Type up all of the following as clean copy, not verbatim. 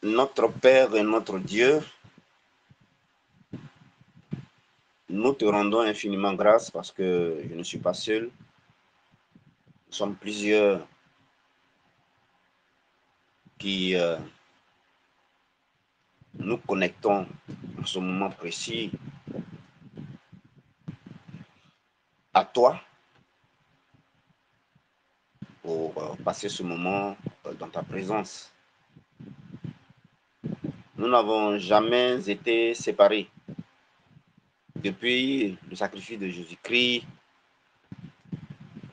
Notre Père et notre Dieu, nous te rendons infiniment grâce parce que je ne suis pas seul. Nous sommes plusieurs qui nous connectons en ce moment précis à toi pour passer ce moment dans ta présence. Nous n'avons jamais été séparés. Depuis le sacrifice de Jésus-Christ,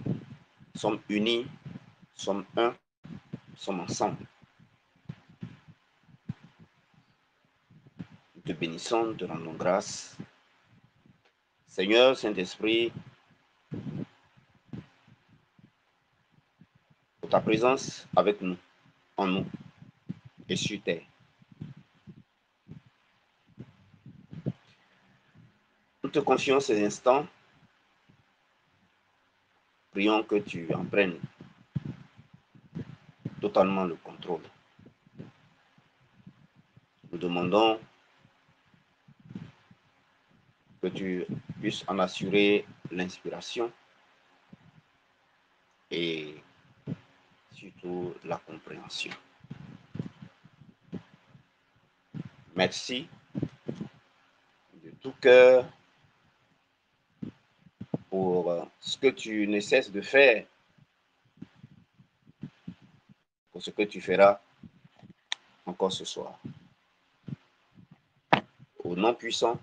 nous sommes unis, nous sommes un, nous sommes ensemble. Nous te bénissons, nous te rendons grâce. Seigneur, Saint-Esprit, pour ta présence avec nous, en nous et sur terre. Nous te confions ces instants. Prions que tu en prennes totalement le contrôle. Nous demandons que tu puisses en assurer l'inspiration et surtout la compréhension. Merci de tout cœur pour ce que tu ne cesses de faire, pour ce que tu feras encore ce soir. Au nom puissant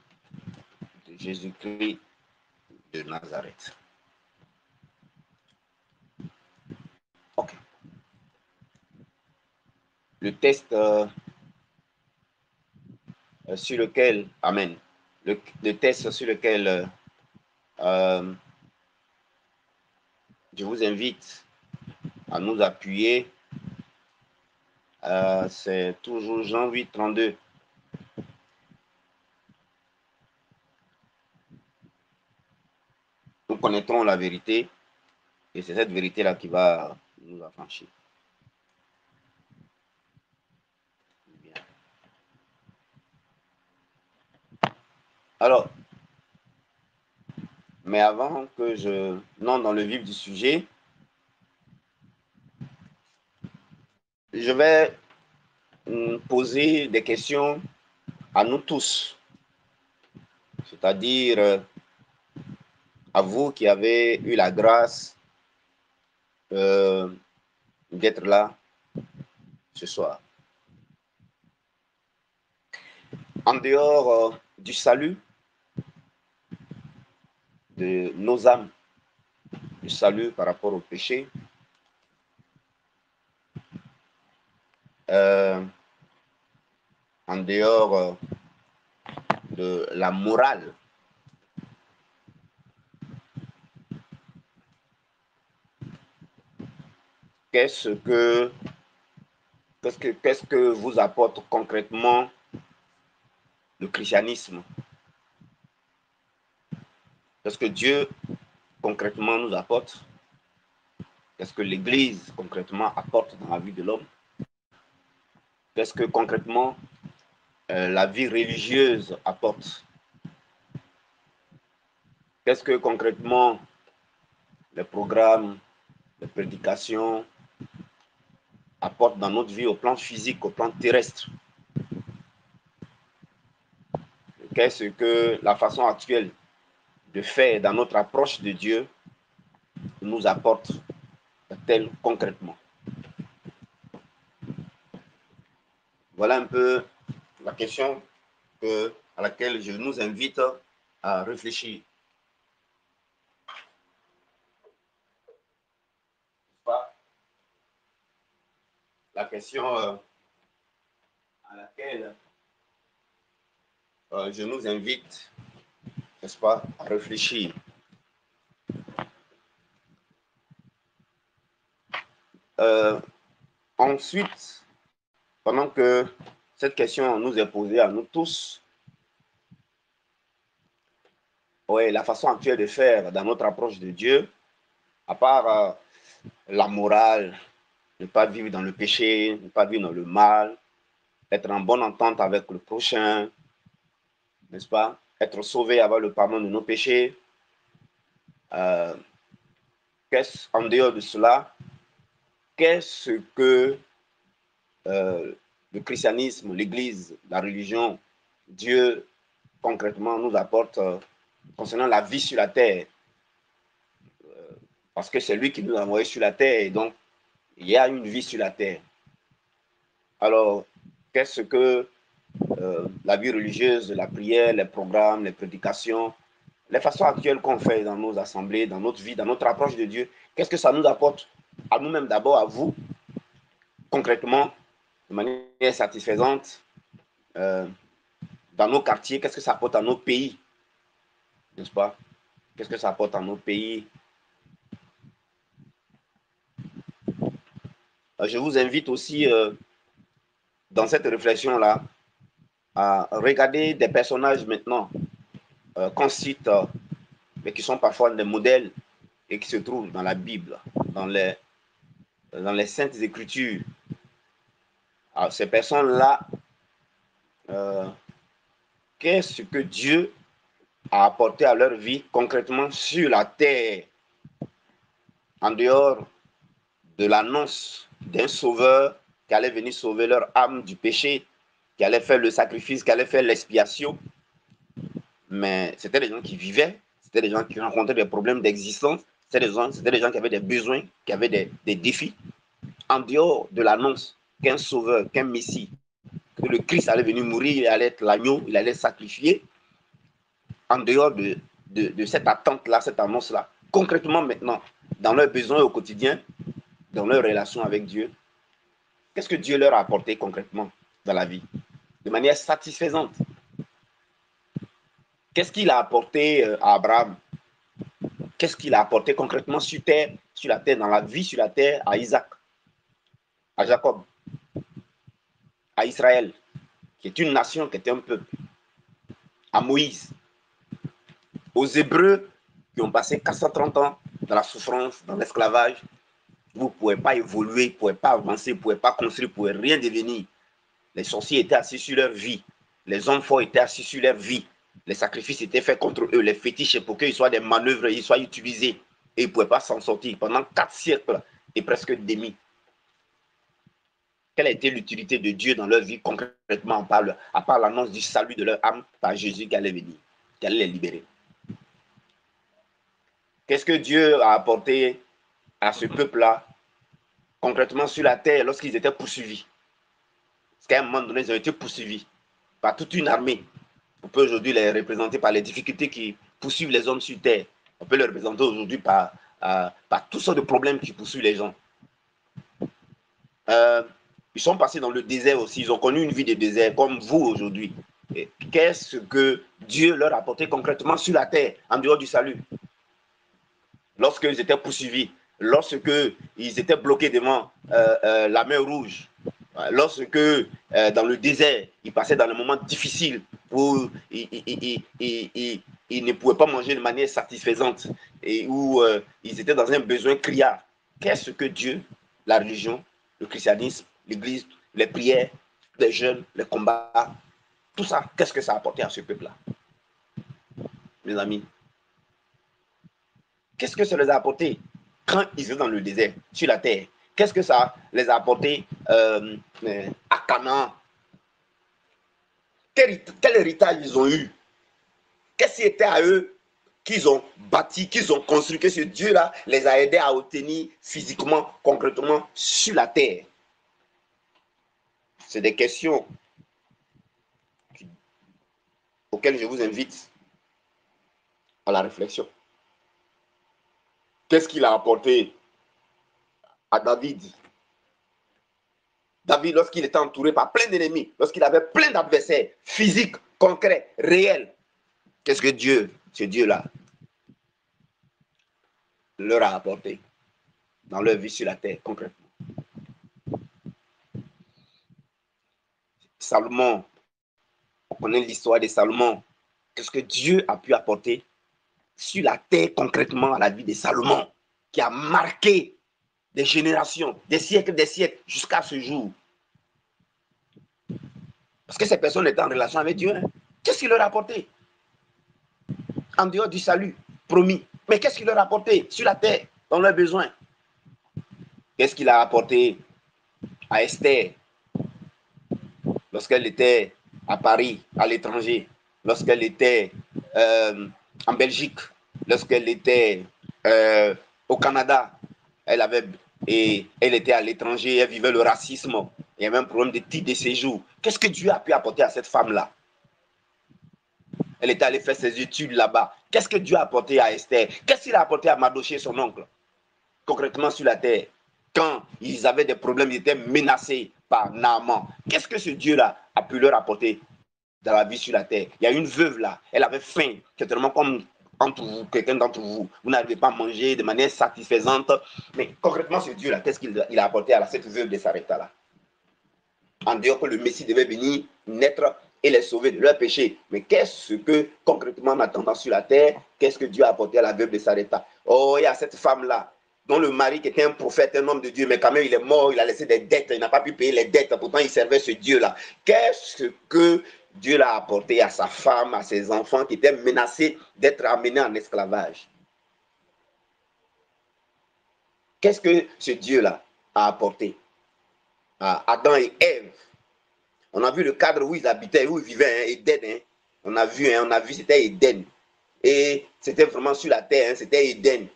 de Jésus-Christ de Nazareth. Ok. Le test sur lequel, amen, le test sur lequel je vous invite à nous appuyer, c'est toujours Jean 8, 32. Nous connaîtrons la vérité et c'est cette vérité-là qui va nous affranchir. Bien. Alors, mais avant que je n'entre dans le vif du sujet, je vais poser des questions à nous tous, c'est-à-dire à vous qui avez eu la grâce d'être là ce soir. En dehors du salut de nos âmes, du salut par rapport au péché, en dehors de la morale, qu'est-ce que vous apporte concrètement le christianisme? Qu'est-ce que Dieu concrètement nous apporte? Qu'est-ce que l'Église concrètement apporte dans la vie de l'homme? Qu'est-ce que concrètement la vie religieuse apporte? Qu'est-ce que concrètement les programmes, les prédications apportent dans notre vie au plan physique, au plan terrestre? Qu'est-ce que la façon actuelle de faire dans notre approche de Dieu nous apporte tel concrètement? Voilà un peu la question à laquelle je nous invite à réfléchir. La question à laquelle je nous invite, n'est-ce pas, à réfléchir. Ensuite, pendant que cette question nous est posée à nous tous, ouais, la façon actuelle de faire dans notre approche de Dieu, à part la morale, ne pas vivre dans le péché, ne pas vivre dans le mal, être en bonne entente avec le prochain, n'est-ce pas? Être sauvé, avoir le pardon de nos péchés. En dehors de cela, qu'est-ce que le christianisme, l'Église, la religion, Dieu concrètement nous apporte concernant la vie sur la terre? Parce que c'est lui qui nous a envoyés sur la terre et donc il y a une vie sur la terre. Alors, qu'est-ce que la vie religieuse, la prière, les programmes, les prédications, les façons actuelles qu'on fait dans nos assemblées, dans notre vie, dans notre approche de Dieu, qu'est-ce que ça nous apporte à nous-mêmes d'abord, à vous, concrètement, de manière satisfaisante, dans nos quartiers, qu'est-ce que ça apporte à nos pays, n'est-ce pas? Qu'est-ce que ça apporte à nos pays? Je vous invite aussi, dans cette réflexion-là, à regarder des personnages maintenant qu'on cite, mais qui sont parfois des modèles et qui se trouvent dans la Bible, dans les Saintes Écritures. Alors, ces personnes-là, qu'est-ce que Dieu a apporté à leur vie concrètement sur la terre, en dehors de l'annonce d'un sauveur qui allait venir sauver leur âme du péché, qui allait faire le sacrifice, qui allait faire l'expiation. Mais c'était des gens qui vivaient, c'était des gens qui rencontraient des problèmes d'existence, c'était des gens qui avaient des besoins, qui avaient des défis. En dehors de l'annonce qu'un sauveur, qu'un messie, que le Christ allait venir mourir, il allait être l'agneau, il allait sacrifier, en dehors de cette attente-là, cette annonce-là, concrètement maintenant, dans leurs besoins au quotidien, dans leur relation avec Dieu, qu'est-ce que Dieu leur a apporté concrètement dans la vie, de manière satisfaisante? Qu'est-ce qu'il a apporté à Abraham? Qu'est-ce qu'il a apporté concrètement sur la terre, dans la vie sur la terre, à Isaac, à Jacob, à Israël, qui est une nation, qui était un peuple, à Moïse, aux Hébreux qui ont passé 430 ans dans la souffrance, dans l'esclavage? Vous ne pouvez pas évoluer, vous ne pouvez pas avancer, vous ne pouvez pas construire, vous ne pouvez rien devenir. Les sorciers étaient assis sur leur vie, les hommes forts étaient assis sur leur vie, les sacrifices étaient faits contre eux, les fétiches pour qu'ils soient des manœuvres, ils soient utilisés, et ils ne pouvaient pas s'en sortir pendant 4 siècles et presque demi. Quelle a été l'utilité de Dieu dans leur vie concrètement, à part l'annonce du salut de leur âme par Jésus qui allait venir, qui allait les libérer? Qu'est-ce que Dieu a apporté à ce peuple-là, concrètement sur la terre, lorsqu'ils étaient poursuivis? Parce qu'à un moment donné, ils ont été poursuivis par toute une armée. On peut aujourd'hui les représenter par les difficultés qui poursuivent les hommes sur terre. On peut les représenter aujourd'hui par toutes sortes de problèmes qui poursuivent les gens. Ils sont passés dans le désert aussi. Ils ont connu une vie de désert comme vous aujourd'hui. Qu'est-ce que Dieu leur a apporté concrètement sur la terre, en dehors du salut? Lorsqu'ils étaient poursuivis, lorsqu'ils étaient bloqués devant la mer Rouge, lorsque dans le désert, ils passaient dans des moments difficiles où ils ne pouvaient pas manger de manière satisfaisante et où ils étaient dans un besoin criard. Qu'est-ce que Dieu, la religion, le christianisme, l'église, les prières, les jeûnes, les combats, tout ça, qu'est-ce que ça a apporté à ce peuple-là, mes amis? Qu'est-ce que ça les a apporté quand ils étaient dans le désert, sur la terre? Qu'est-ce que ça les a apporté à Canaan? Quel héritage ils ont eu? Qu'est-ce qui était à eux qu'ils ont bâti, qu'ils ont construit, que ce Dieu-là les a aidés à obtenir physiquement, concrètement, sur la terre? C'est des questions auxquelles je vous invite à la réflexion. Qu'est-ce qu'il a apporté à David? David, lorsqu'il était entouré par plein d'ennemis, lorsqu'il avait plein d'adversaires physiques, concrets, réels, qu'est-ce que Dieu, ce Dieu-là, leur a apporté dans leur vie sur la terre, concrètement? Salomon, on connaît l'histoire de Salomon. Qu'est-ce que Dieu a pu apporter sur la terre, concrètement, à la vie de Salomon, qui a marqué des générations, des siècles, jusqu'à ce jour? Parce que ces personnes étaient en relation avec Dieu. Hein. Qu'est-ce qu'il leur a apporté? En dehors du salut promis. Mais qu'est-ce qu'il leur a apporté sur la terre, dans leurs besoins? Qu'est-ce qu'il a apporté à Esther lorsqu'elle était à Paris, à l'étranger, lorsqu'elle était en Belgique, lorsqu'elle était au Canada, elle était à l'étranger, elle vivait le racisme, il y avait un problème de titre de séjour. Qu'est-ce que Dieu a pu apporter à cette femme-là? Elle était allée faire ses études là-bas. Qu'est-ce que Dieu a apporté à Esther? Qu'est-ce qu'il a apporté à Mardochée, son oncle, concrètement sur la terre? Quand ils avaient des problèmes, ils étaient menacés par Naaman. Qu'est-ce que ce Dieu-là a pu leur apporter dans la vie sur la terre? Il y a une veuve là, elle avait faim, certainement comme quelqu'un d'entre vous. Vous n'arrivez pas à manger de manière satisfaisante. Mais concrètement, ce Dieu-là, qu'est-ce qu'il a apporté à cette veuve de Sarepta là? En dehors que le Messie devait venir naître et les sauver de leurs péchés. Mais qu'est-ce que concrètement, en attendant sur la terre, qu'est-ce que Dieu a apporté à la veuve de Sarepta? Oh, il y a cette femme-là, dont le mari qui était un prophète, un homme de Dieu, mais quand même il est mort, il a laissé des dettes, il n'a pas pu payer les dettes, pourtant il servait ce Dieu-là. Qu'est-ce que Dieu l'a apporté à sa femme, à ses enfants qui étaient menacés d'être amenés en esclavage? Qu'est-ce que ce Dieu-là a apporté à Adam et Ève? On a vu le cadre où ils habitaient, où ils vivaient, hein, Éden. Hein. On a vu, c'était Éden. Et c'était vraiment sur la terre, hein, c'était Éden.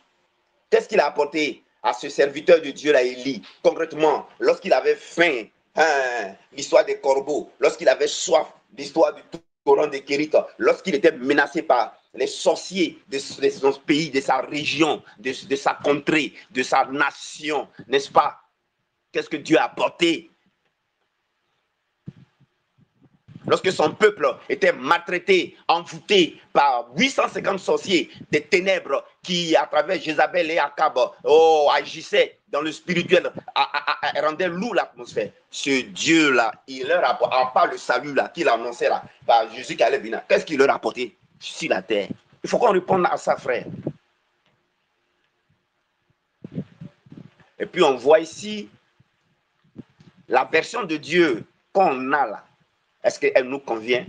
Qu'est-ce qu'il a apporté à ce serviteur de Dieu, là, Élie? Concrètement, lorsqu'il avait faim, hein, l'histoire des corbeaux, lorsqu'il avait soif, l'histoire du torrent de Kérit, lorsqu'il était menacé par les sorciers de son pays, de sa région, de sa contrée, de sa nation, n'est-ce pas? Qu'est-ce que Dieu a apporté? Lorsque son peuple était maltraité, envoûté par 850 sorciers des ténèbres qui, à travers Jézabel et Akab, agissaient dans le spirituel, rendaient lourd l'atmosphère. Ce Dieu-là, il leur a pas le salut là qu'il annonçait là, par Jésus qui allait venir. Qu'est-ce qu'il leur a apporté sur la terre? Il faut qu'on réponde à ça, frère. Et puis on voit ici la version de Dieu qu'on a là. Est-ce qu'elle nous convient?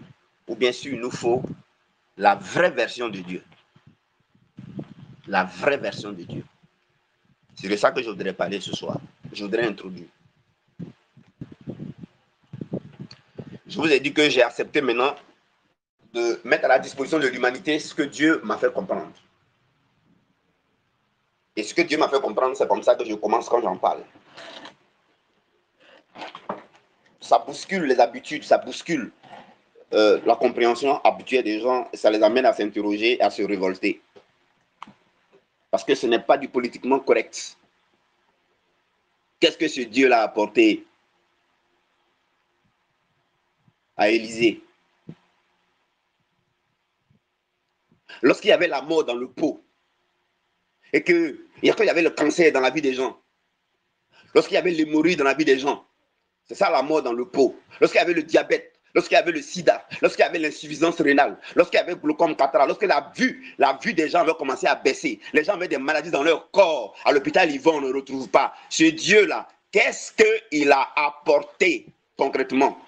Ou bien sûr, il nous faut la vraie version de Dieu. La vraie version de Dieu. C'est de ça que je voudrais parler ce soir. Je voudrais introduire. Je vous ai dit que j'ai accepté maintenant de mettre à la disposition de l'humanité ce que Dieu m'a fait comprendre. Et ce que Dieu m'a fait comprendre, c'est comme ça que je commence quand j'en parle. Ça bouscule les habitudes, ça bouscule la compréhension habituelle des gens, ça les amène à s'interroger, à se révolter. Parce que ce n'est pas du politiquement correct. Qu'est-ce que ce Dieu-là a apporté à Élisée? Lorsqu'il y avait la mort dans le pot, et qu'il y avait le cancer dans la vie des gens, lorsqu'il y avait l'hémorroïde dans la vie des gens, c'est ça la mort dans le pot. Lorsqu'il y avait le diabète, lorsqu'il y avait le sida, lorsqu'il y avait l'insuffisance rénale, lorsqu'il y avait le glaucome cataracte, lorsque la vue des gens avait commencé à baisser, les gens avaient des maladies dans leur corps, à l'hôpital ils vont, on ne le retrouve pas. Ce Dieu-là, qu'est-ce qu'il a apporté concrètement?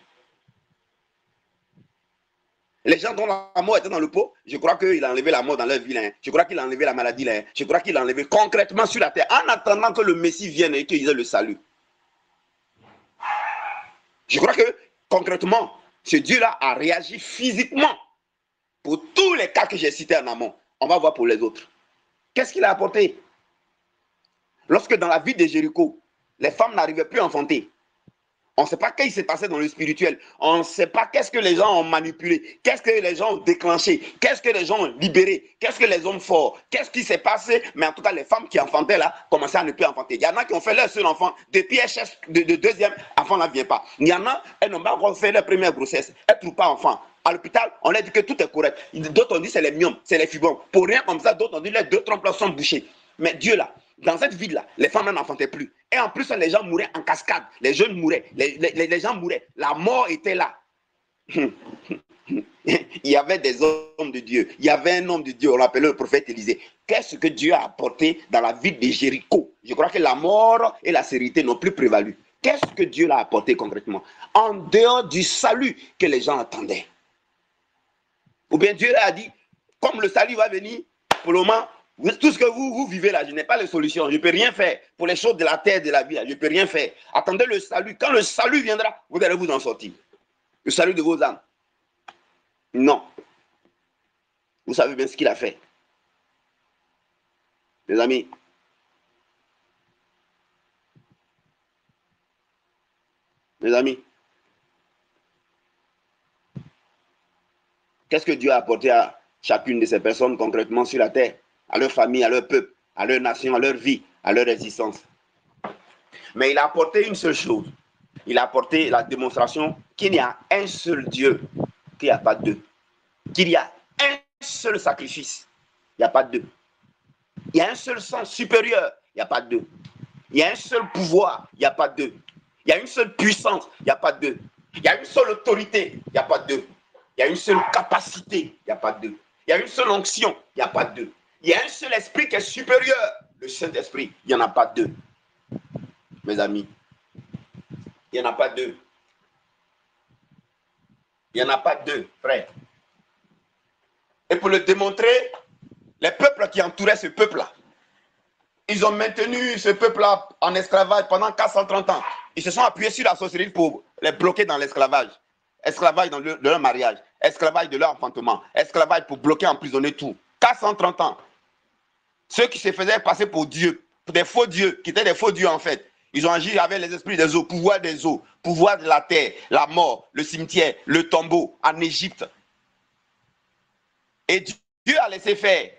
Les gens dont la mort était dans le pot, je crois qu'il a enlevé la mort dans leur vie. Hein. Je crois qu'il a enlevé la maladie. Hein. Je crois qu'il a enlevé concrètement sur la terre, en attendant que le Messie vienne et qu'il ait le salut. Je crois que concrètement, ce Dieu-là a réagi physiquement pour tous les cas que j'ai cités en amont. On va voir pour les autres. Qu'est-ce qu'il a apporté? Lorsque dans la vie de Jéricho, les femmes n'arrivaient plus à enfanter, on ne sait pas ce qui s'est passé dans le spirituel. On ne sait pas qu'est-ce que les gens ont manipulé, qu'est-ce que les gens ont déclenché, qu'est-ce que les gens ont libéré, qu'est-ce que les hommes forts, qu'est-ce qui s'est passé. Mais en tout cas, les femmes qui enfantaient là commençaient à ne plus enfanter. Il y en a qui ont fait leur seul enfant, depuis elles cherchent de deuxième enfant ne vient pas. Il y en a, elles n'ont pas encore fait leur première grossesse, elles ne trouvent pas enfant. À l'hôpital, on leur dit que tout est correct. D'autres ont dit c'est les myomes, c'est les fibromes. Pour rien comme ça, d'autres ont dit les deux trompes sont bouchées. Mais Dieu là, dans cette ville-là, les femmes n'enfantaient plus. Et en plus, les gens mouraient en cascade. Les jeunes mouraient. Les gens mouraient. La mort était là. Il y avait des hommes de Dieu. Il y avait un homme de Dieu, on l'appelait le prophète Élisée. Qu'est-ce que Dieu a apporté dans la ville de Jéricho? Je crois que la mort et la sérénité n'ont plus prévalu. Qu'est-ce que Dieu l'a apporté concrètement? En dehors du salut que les gens attendaient. Ou bien Dieu leur a dit, comme le salut va venir, pour le moment, tout ce que vous vivez là, je n'ai pas les solutions. Je ne peux rien faire pour les choses de la terre, de la vie. Je ne peux rien faire. Attendez le salut. Quand le salut viendra, vous allez vous en sortir. Le salut de vos âmes. Non. Vous savez bien ce qu'il a fait. Les amis. Mes amis. Qu'est-ce que Dieu a apporté à chacune de ces personnes concrètement sur la terre, à leur famille, à leur peuple, à leur nation, à leur vie, à leur existence? Mais il a apporté une seule chose. Il a apporté la démonstration qu'il y a un seul Dieu, qu'il n'y a pas deux. Qu'il y a un seul sacrifice, il n'y a pas deux. Il y a un seul sang supérieur, il n'y a pas deux. Il y a un seul pouvoir, il n'y a pas deux. Il y a une seule puissance, il n'y a pas deux. Il y a une seule autorité, il n'y a pas deux. Il y a une seule capacité, il n'y a pas deux. Il y a une seule onction, il n'y a pas deux. Il y a un seul esprit qui est supérieur, le Saint-Esprit, il n'y en a pas deux. Mes amis, il n'y en a pas deux. Il n'y en a pas deux, frère. Et pour le démontrer, les peuples qui entouraient ce peuple-là, ils ont maintenu ce peuple-là en esclavage pendant 430 ans. Ils se sont appuyés sur la sorcellerie pour les bloquer dans l'esclavage. Esclavage dans leur mariage, esclavage de leur enfantement, esclavage pour bloquer, emprisonner tout. 430 ans. Ceux qui se faisaient passer pour Dieu, pour des faux dieux, qui étaient des faux dieux en fait, ils ont agi avec les esprits des eaux, pouvoir de la terre, la mort, le cimetière, le tombeau en Égypte. Et Dieu a laissé faire.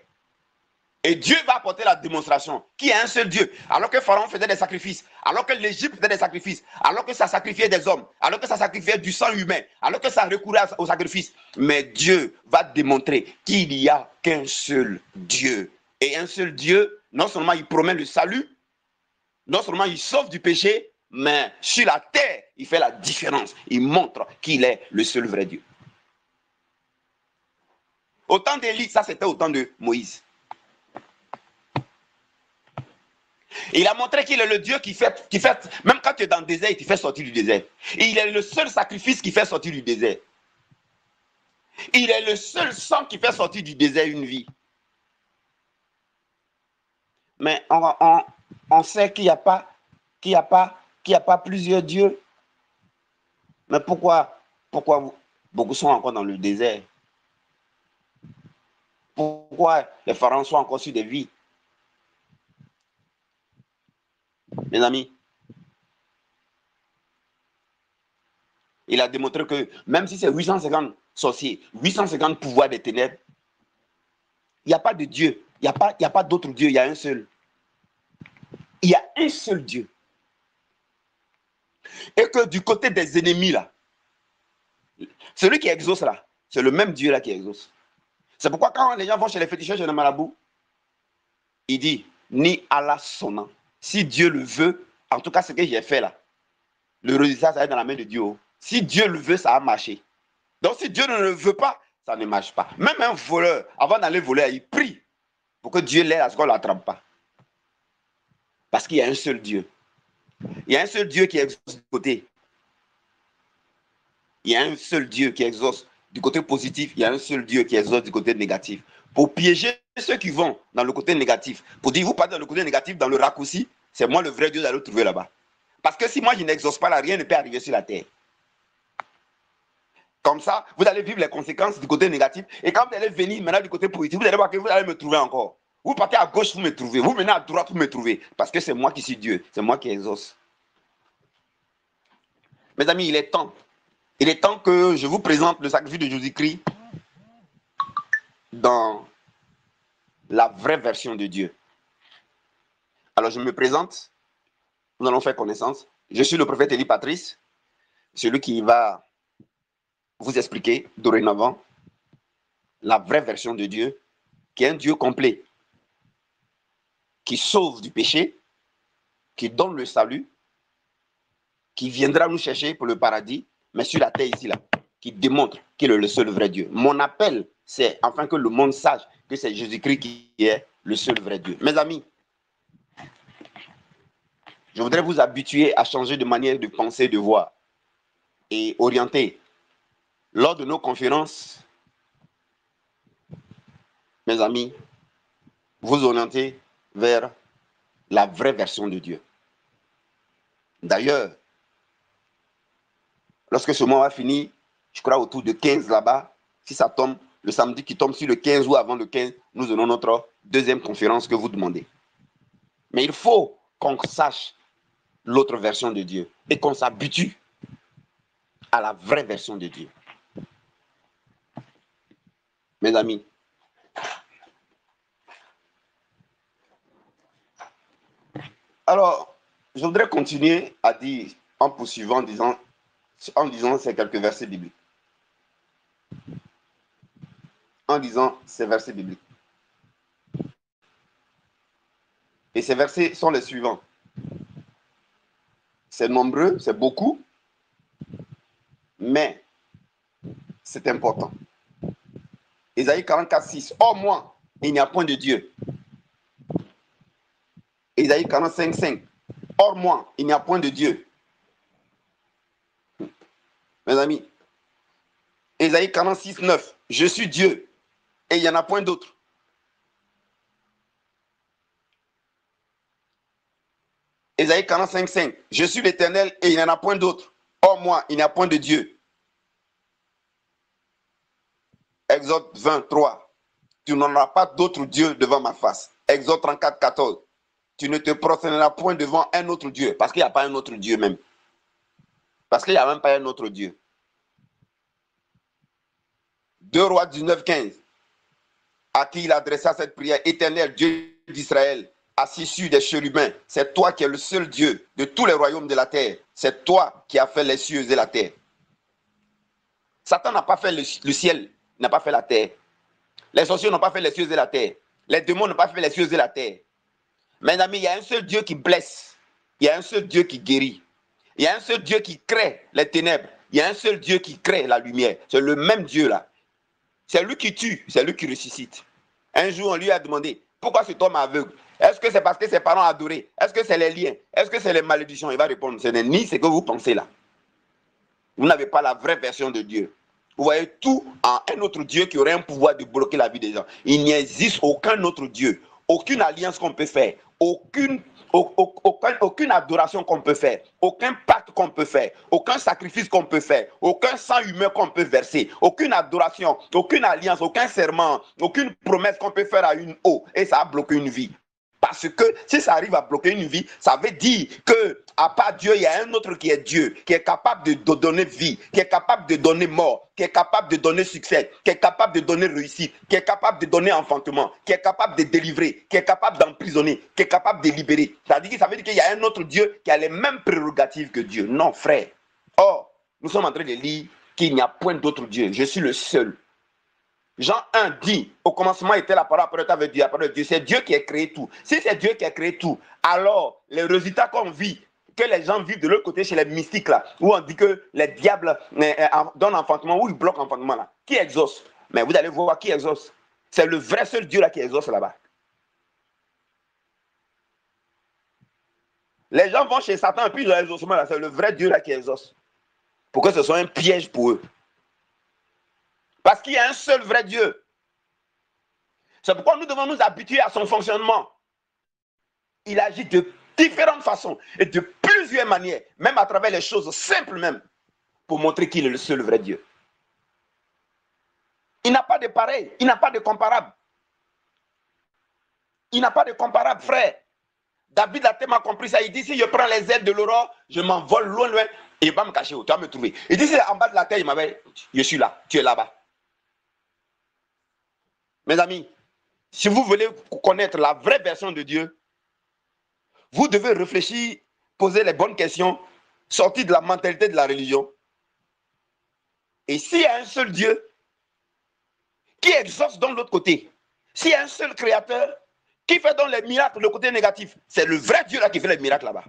Et Dieu va apporter la démonstration qu'il y a un seul Dieu. Alors que Pharaon faisait des sacrifices, alors que l'Égypte faisait des sacrifices, alors que ça sacrifiait des hommes, alors que ça sacrifiait du sang humain, alors que ça recourait au sacrifice. Mais Dieu va démontrer qu'il n'y a qu'un seul Dieu. Et un seul Dieu, non seulement il promet le salut, non seulement il sauve du péché, mais sur la terre, il fait la différence. Il montre qu'il est le seul vrai Dieu. Au temps d'Élie, ça c'était au temps de Moïse. Il a montré qu'il est le Dieu qui fait, même quand tu es dans le désert, il te fait sortir du désert. Il est le seul sacrifice qui fait sortir du désert. Il est le seul sang qui fait sortir du désert une vie. Mais on sait qu'il n'y a pas plusieurs dieux. Mais pourquoi beaucoup sont encore dans le désert? Pourquoi les pharaons sont encore sur des vies? Mes amis, il a démontré que même si c'est 850 sorciers, 850 pouvoirs des ténèbres, il n'y a pas de Dieu, il n'y a pas d'autre Dieu, il y a un seul. Il y a un seul Dieu. Et que du côté des ennemis là, celui qui exauce là, c'est le même Dieu là qui exauce. C'est pourquoi quand les gens vont chez les féticheurs, chez les marabouts, il dit, ni Allah son nom. Si Dieu le veut, en tout cas ce que j'ai fait là, le résultat, ça va être dans la main de Dieu. Si Dieu le veut, ça a marché. Donc si Dieu ne le veut pas, ça ne marche pas. Même un voleur, avant d'aller voler, il prie pour que Dieu l'aide à ce qu'on ne l'attrape pas. Parce qu'il y a un seul Dieu. Il y a un seul Dieu qui exauce du côté. Il y a un seul Dieu qui exauce du côté positif. Il y a un seul Dieu qui exauce du côté négatif. Pour piéger ceux qui vont dans le côté négatif. Pour dire, vous partez dans le côté négatif, dans le raccourci, c'est moi le vrai Dieu d'aller le trouver là-bas. Parce que si moi je n'exauce pas là, rien ne peut arriver sur la terre. Comme ça, vous allez vivre les conséquences du côté négatif. Et quand vous allez venir maintenant du côté positif, vous allez voir que vous allez me trouver encore. Vous partez à gauche, vous me trouvez. Vous venez à droite, vous me trouvez. Parce que c'est moi qui suis Dieu. C'est moi qui exauce. Mes amis, il est temps. Il est temps que je vous présente le sacrifice de Jésus-Christ dans la vraie version de Dieu. Alors, je me présente. Nous allons faire connaissance. Je suis le prophète Élie Patrice, celui qui va vous expliquer dorénavant la vraie version de Dieu, qui est un Dieu complet, qui sauve du péché, qui donne le salut, qui viendra nous chercher pour le paradis, mais sur la terre ici, là, qui démontre qu'il est le seul vrai Dieu. Mon appel, c'est afin que le monde sache que c'est Jésus-Christ qui est le seul vrai Dieu. Mes amis, Je voudrais vous habituer à changer de manière de penser, de voir et orienter. Lors de nos conférences, mes amis, vous orienter vers la vraie version de Dieu. D'ailleurs, lorsque ce mois va finir, je crois autour de 15 là-bas, si ça tombe, le samedi qui tombe sur le 15 ou avant le 15, nous aurons notre deuxième conférence que vous demandez. Mais il faut qu'on sache l'autre version de Dieu et qu'on s'habitue à la vraie version de Dieu. Mes amis, alors, je voudrais continuer à dire, en poursuivant, en disant ces quelques versets bibliques. En disant ces versets bibliques. Et ces versets sont les suivants. C'est nombreux, c'est beaucoup, mais c'est important. Ésaïe 44, 6. Or, moi, il n'y a point de Dieu. Ésaïe 45, 5. Or, moi, il n'y a point de Dieu. Mes amis, Ésaïe 46, 9. Je suis Dieu et il n'y en a point d'autre. Ésaïe 45, 5. Je suis l'Éternel et il n'y en a point d'autre. Or, moi, il n'y a point de Dieu. Exode 23. Tu n'en auras pas d'autre Dieu devant ma face. Exode 34, 14. Tu ne te prosterneras point devant un autre Dieu. Parce qu'il n'y a pas un autre Dieu même. Parce qu'il n'y a même pas un autre Dieu. 2 Rois 19, 15. À qui il adressa cette prière. Éternel, Dieu d'Israël, assis sur des chérubins. C'est toi qui es le seul Dieu de tous les royaumes de la terre. C'est toi qui as fait les cieux et la terre. Satan n'a pas fait le ciel, n'a pas fait la terre. Les sorciers n'ont pas fait les cieux et la terre. Les démons n'ont pas fait les cieux et la terre. Mes amis, il y a un seul Dieu qui blesse. Il y a un seul Dieu qui guérit. Il y a un seul Dieu qui crée les ténèbres. Il y a un seul Dieu qui crée la lumière. C'est le même Dieu là. C'est lui qui tue, c'est lui qui ressuscite. Un jour, on lui a demandé, pourquoi cet homme aveugle? Est-ce que c'est parce que ses parents adoraient? Est-ce que c'est les liens? Est-ce que c'est les malédictions? Il va répondre, ce n'est ni ce que vous pensez là. Vous n'avez pas la vraie version de Dieu. Vous voyez tout en un autre Dieu qui aurait un pouvoir de bloquer la vie des gens. Il n'existe aucun autre Dieu, aucune alliance qu'on peut faire, aucune adoration qu'on peut faire, aucun pacte qu'on peut faire, aucun sacrifice qu'on peut faire, aucun sang humain qu'on peut verser, aucune adoration, aucune alliance, aucun serment, aucune promesse qu'on peut faire à une eau et ça a bloqué une vie. Parce que si ça arrive à bloquer une vie, ça veut dire qu'à part Dieu, il y a un autre qui est Dieu, qui est capable de donner vie, qui est capable de donner mort, qui est capable de donner succès, qui est capable de donner réussite, qui est capable de donner enfantement, qui est capable de délivrer, qui est capable d'emprisonner, qui est capable de libérer. Ça veut dire qu'il y a un autre Dieu qui a les mêmes prérogatives que Dieu. Non, frère. Or, nous sommes en train de lire qu'il n'y a point d'autre Dieu. Je suis le seul. Jean 1 dit, au commencement était la parole, après avec Dieu, après Dieu. C'est Dieu qui a créé tout. Si c'est Dieu qui a créé tout, alors les résultats qu'on vit, que les gens vivent de l'autre côté chez les mystiques là, où on dit que les diables donnent enfantement, où ils bloquent enfantement là, qui exauce? Mais vous allez voir qui exauce. C'est le vrai seul Dieu là qui exauce là-bas. Les gens vont chez Satan et puis ils ont exaucement là, c'est le vrai Dieu là qui exauce. Pour que ce soit un piège pour eux. Parce qu'il y a un seul vrai Dieu. C'est pourquoi nous devons nous habituer à son fonctionnement. Il agit de différentes façons et de plusieurs manières, même à travers les choses simples même, pour montrer qu'il est le seul vrai Dieu. Il n'a pas de pareil, il n'a pas de comparable. Il n'a pas de comparable, frère. David a tellement compris ça. Il dit, si je prends les ailes de l'aurore, je m'envole loin, loin, et il va me cacher où tu vas me trouver. Il dit, si en bas de la terre, il m'avait, je suis là, tu es là-bas. Mes amis, si vous voulez connaître la vraie version de Dieu, vous devez réfléchir, poser les bonnes questions, sortir de la mentalité de la religion. Et s'il y a un seul Dieu qui exauce dans l'autre côté, s'il y a un seul créateur qui fait donc les miracles le côté négatif, c'est le vrai Dieu là qui fait les miracles là-bas.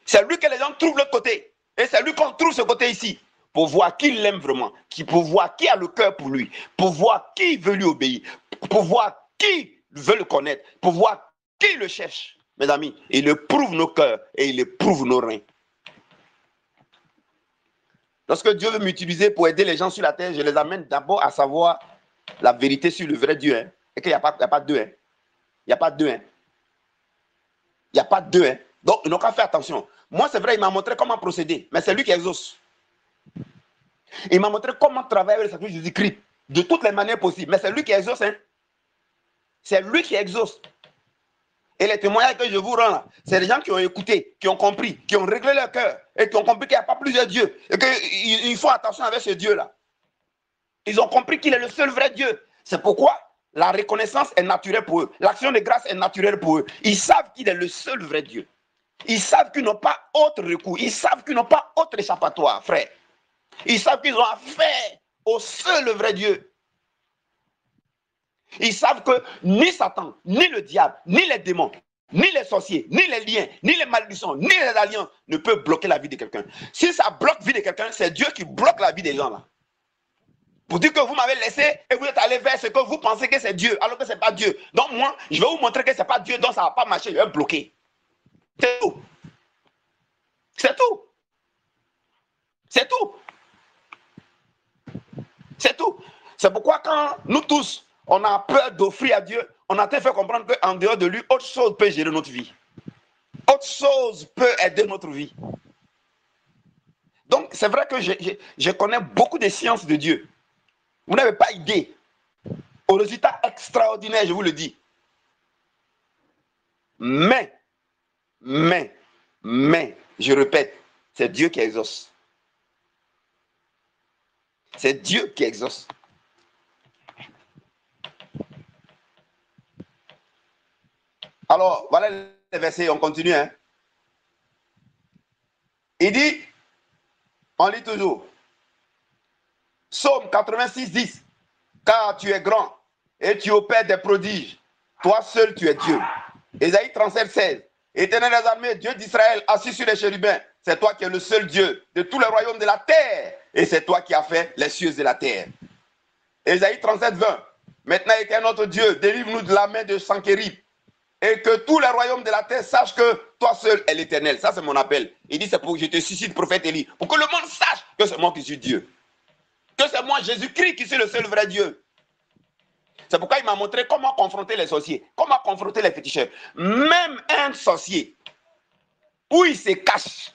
C'est lui que les gens trouvent l'autre côté. Et c'est lui qu'on trouve ce côté ici. Pour voir qui l'aime vraiment, pour voir qui a le cœur pour lui, pour voir qui veut lui obéir, pour voir qui veut le connaître, pour voir qui le cherche. mes amis, il éprouve nos cœurs et il éprouve nos reins. Lorsque Dieu veut m'utiliser pour aider les gens sur la terre, je les amène d'abord à savoir la vérité sur le vrai Dieu. Hein, et qu'il n'y a pas deux. Hein. Il n'y a pas deux. Hein. Il n'y a pas deux. Hein. Donc, ils n'ont qu'à faire attention. Moi, c'est vrai, il m'a montré comment procéder, mais c'est lui qui exauce. Il m'a montré comment travailler avec le sacrifice de Jésus-Christ de toutes les manières possibles, mais c'est lui qui exauce. Hein. C'est lui qui exauce. Et les témoignages que je vous rends là, c'est des gens qui ont écouté, qui ont compris, qui ont réglé leur cœur et qui ont compris qu'il n'y a pas plusieurs dieux et qu'il faut attention avec ce Dieu-là. Ils ont compris qu'il est le seul vrai Dieu. C'est pourquoi la reconnaissance est naturelle pour eux. L'action de grâce est naturelle pour eux. Ils savent qu'il est le seul vrai Dieu. Ils savent qu'ils n'ont pas autre recours. Ils savent qu'ils n'ont pas autre échappatoire, frère. Ils savent qu'ils ont affaire au seul vrai Dieu. Ils savent que ni Satan, ni le diable, ni les démons, ni les sorciers, ni les liens, ni les malédictions, ni les alliances ne peuvent bloquer la vie de quelqu'un. Si ça bloque la vie de quelqu'un, c'est Dieu qui bloque la vie des gens là. Pour dire que vous m'avez laissé et vous êtes allé vers ce que vous pensez que c'est Dieu, alors que ce n'est pas Dieu. Donc moi, je vais vous montrer que ce n'est pas Dieu, donc ça ne va pas marcher, je vais bloquer. C'est tout. C'est tout. C'est tout. C'est tout. C'est pourquoi quand nous tous, on a peur d'offrir à Dieu, on a fait comprendre qu'en dehors de lui, autre chose peut gérer notre vie. Autre chose peut aider notre vie. Donc, c'est vrai que je connais beaucoup de sciences de Dieu. Vous n'avez pas idée. Au résultat extraordinaire, je vous le dis. Mais, je répète, c'est Dieu qui exauce. C'est Dieu qui exauce. Alors, voilà les versets, on continue. Hein. Il dit, on lit toujours, Psaume 86, 10, car tu es grand et tu opères des prodiges, toi seul tu es Dieu. Ésaïe 37, 16, Éternel des armées, Dieu d'Israël, assis sur les chérubins, c'est toi qui es le seul Dieu de tous les royaumes de la terre, et c'est toi qui as fait les cieux et la terre. Ésaïe 37, 20, maintenant Éternel notre Dieu, délivre-nous de la main de Sanchérib, et que tous les royaumes de la terre sachent que toi seul est l'Éternel. Ça, c'est mon appel. Il dit, c'est pour que je te suscite, prophète Élie, pour que le monde sache que c'est moi qui suis Dieu. Que c'est moi, Jésus-Christ, qui suis le seul vrai Dieu. C'est pourquoi il m'a montré comment confronter les sorciers, comment confronter les féticheurs. Même un sorcier, où il se cache,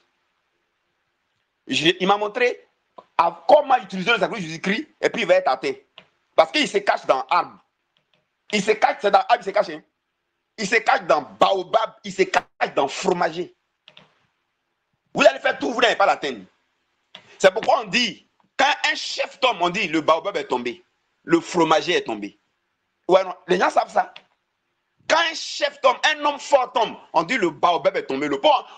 il m'a montré comment utiliser le sacrifice de Jésus-Christ, et puis il va être atteint. Parce qu'il se cache dans l'arbre. Il se cache, c'est dans l'arbre, il se cache. Hein? Il se cache dans baobab, il se cache dans fromager. Vous allez faire tout, vous n'allez pas l'atteindre. C'est pourquoi on dit, quand un chef tombe, on dit le baobab est tombé, le fromager est tombé. Ouais, non, les gens savent ça. Quand un chef tombe, un homme fort tombe, on dit le baobab est tombé.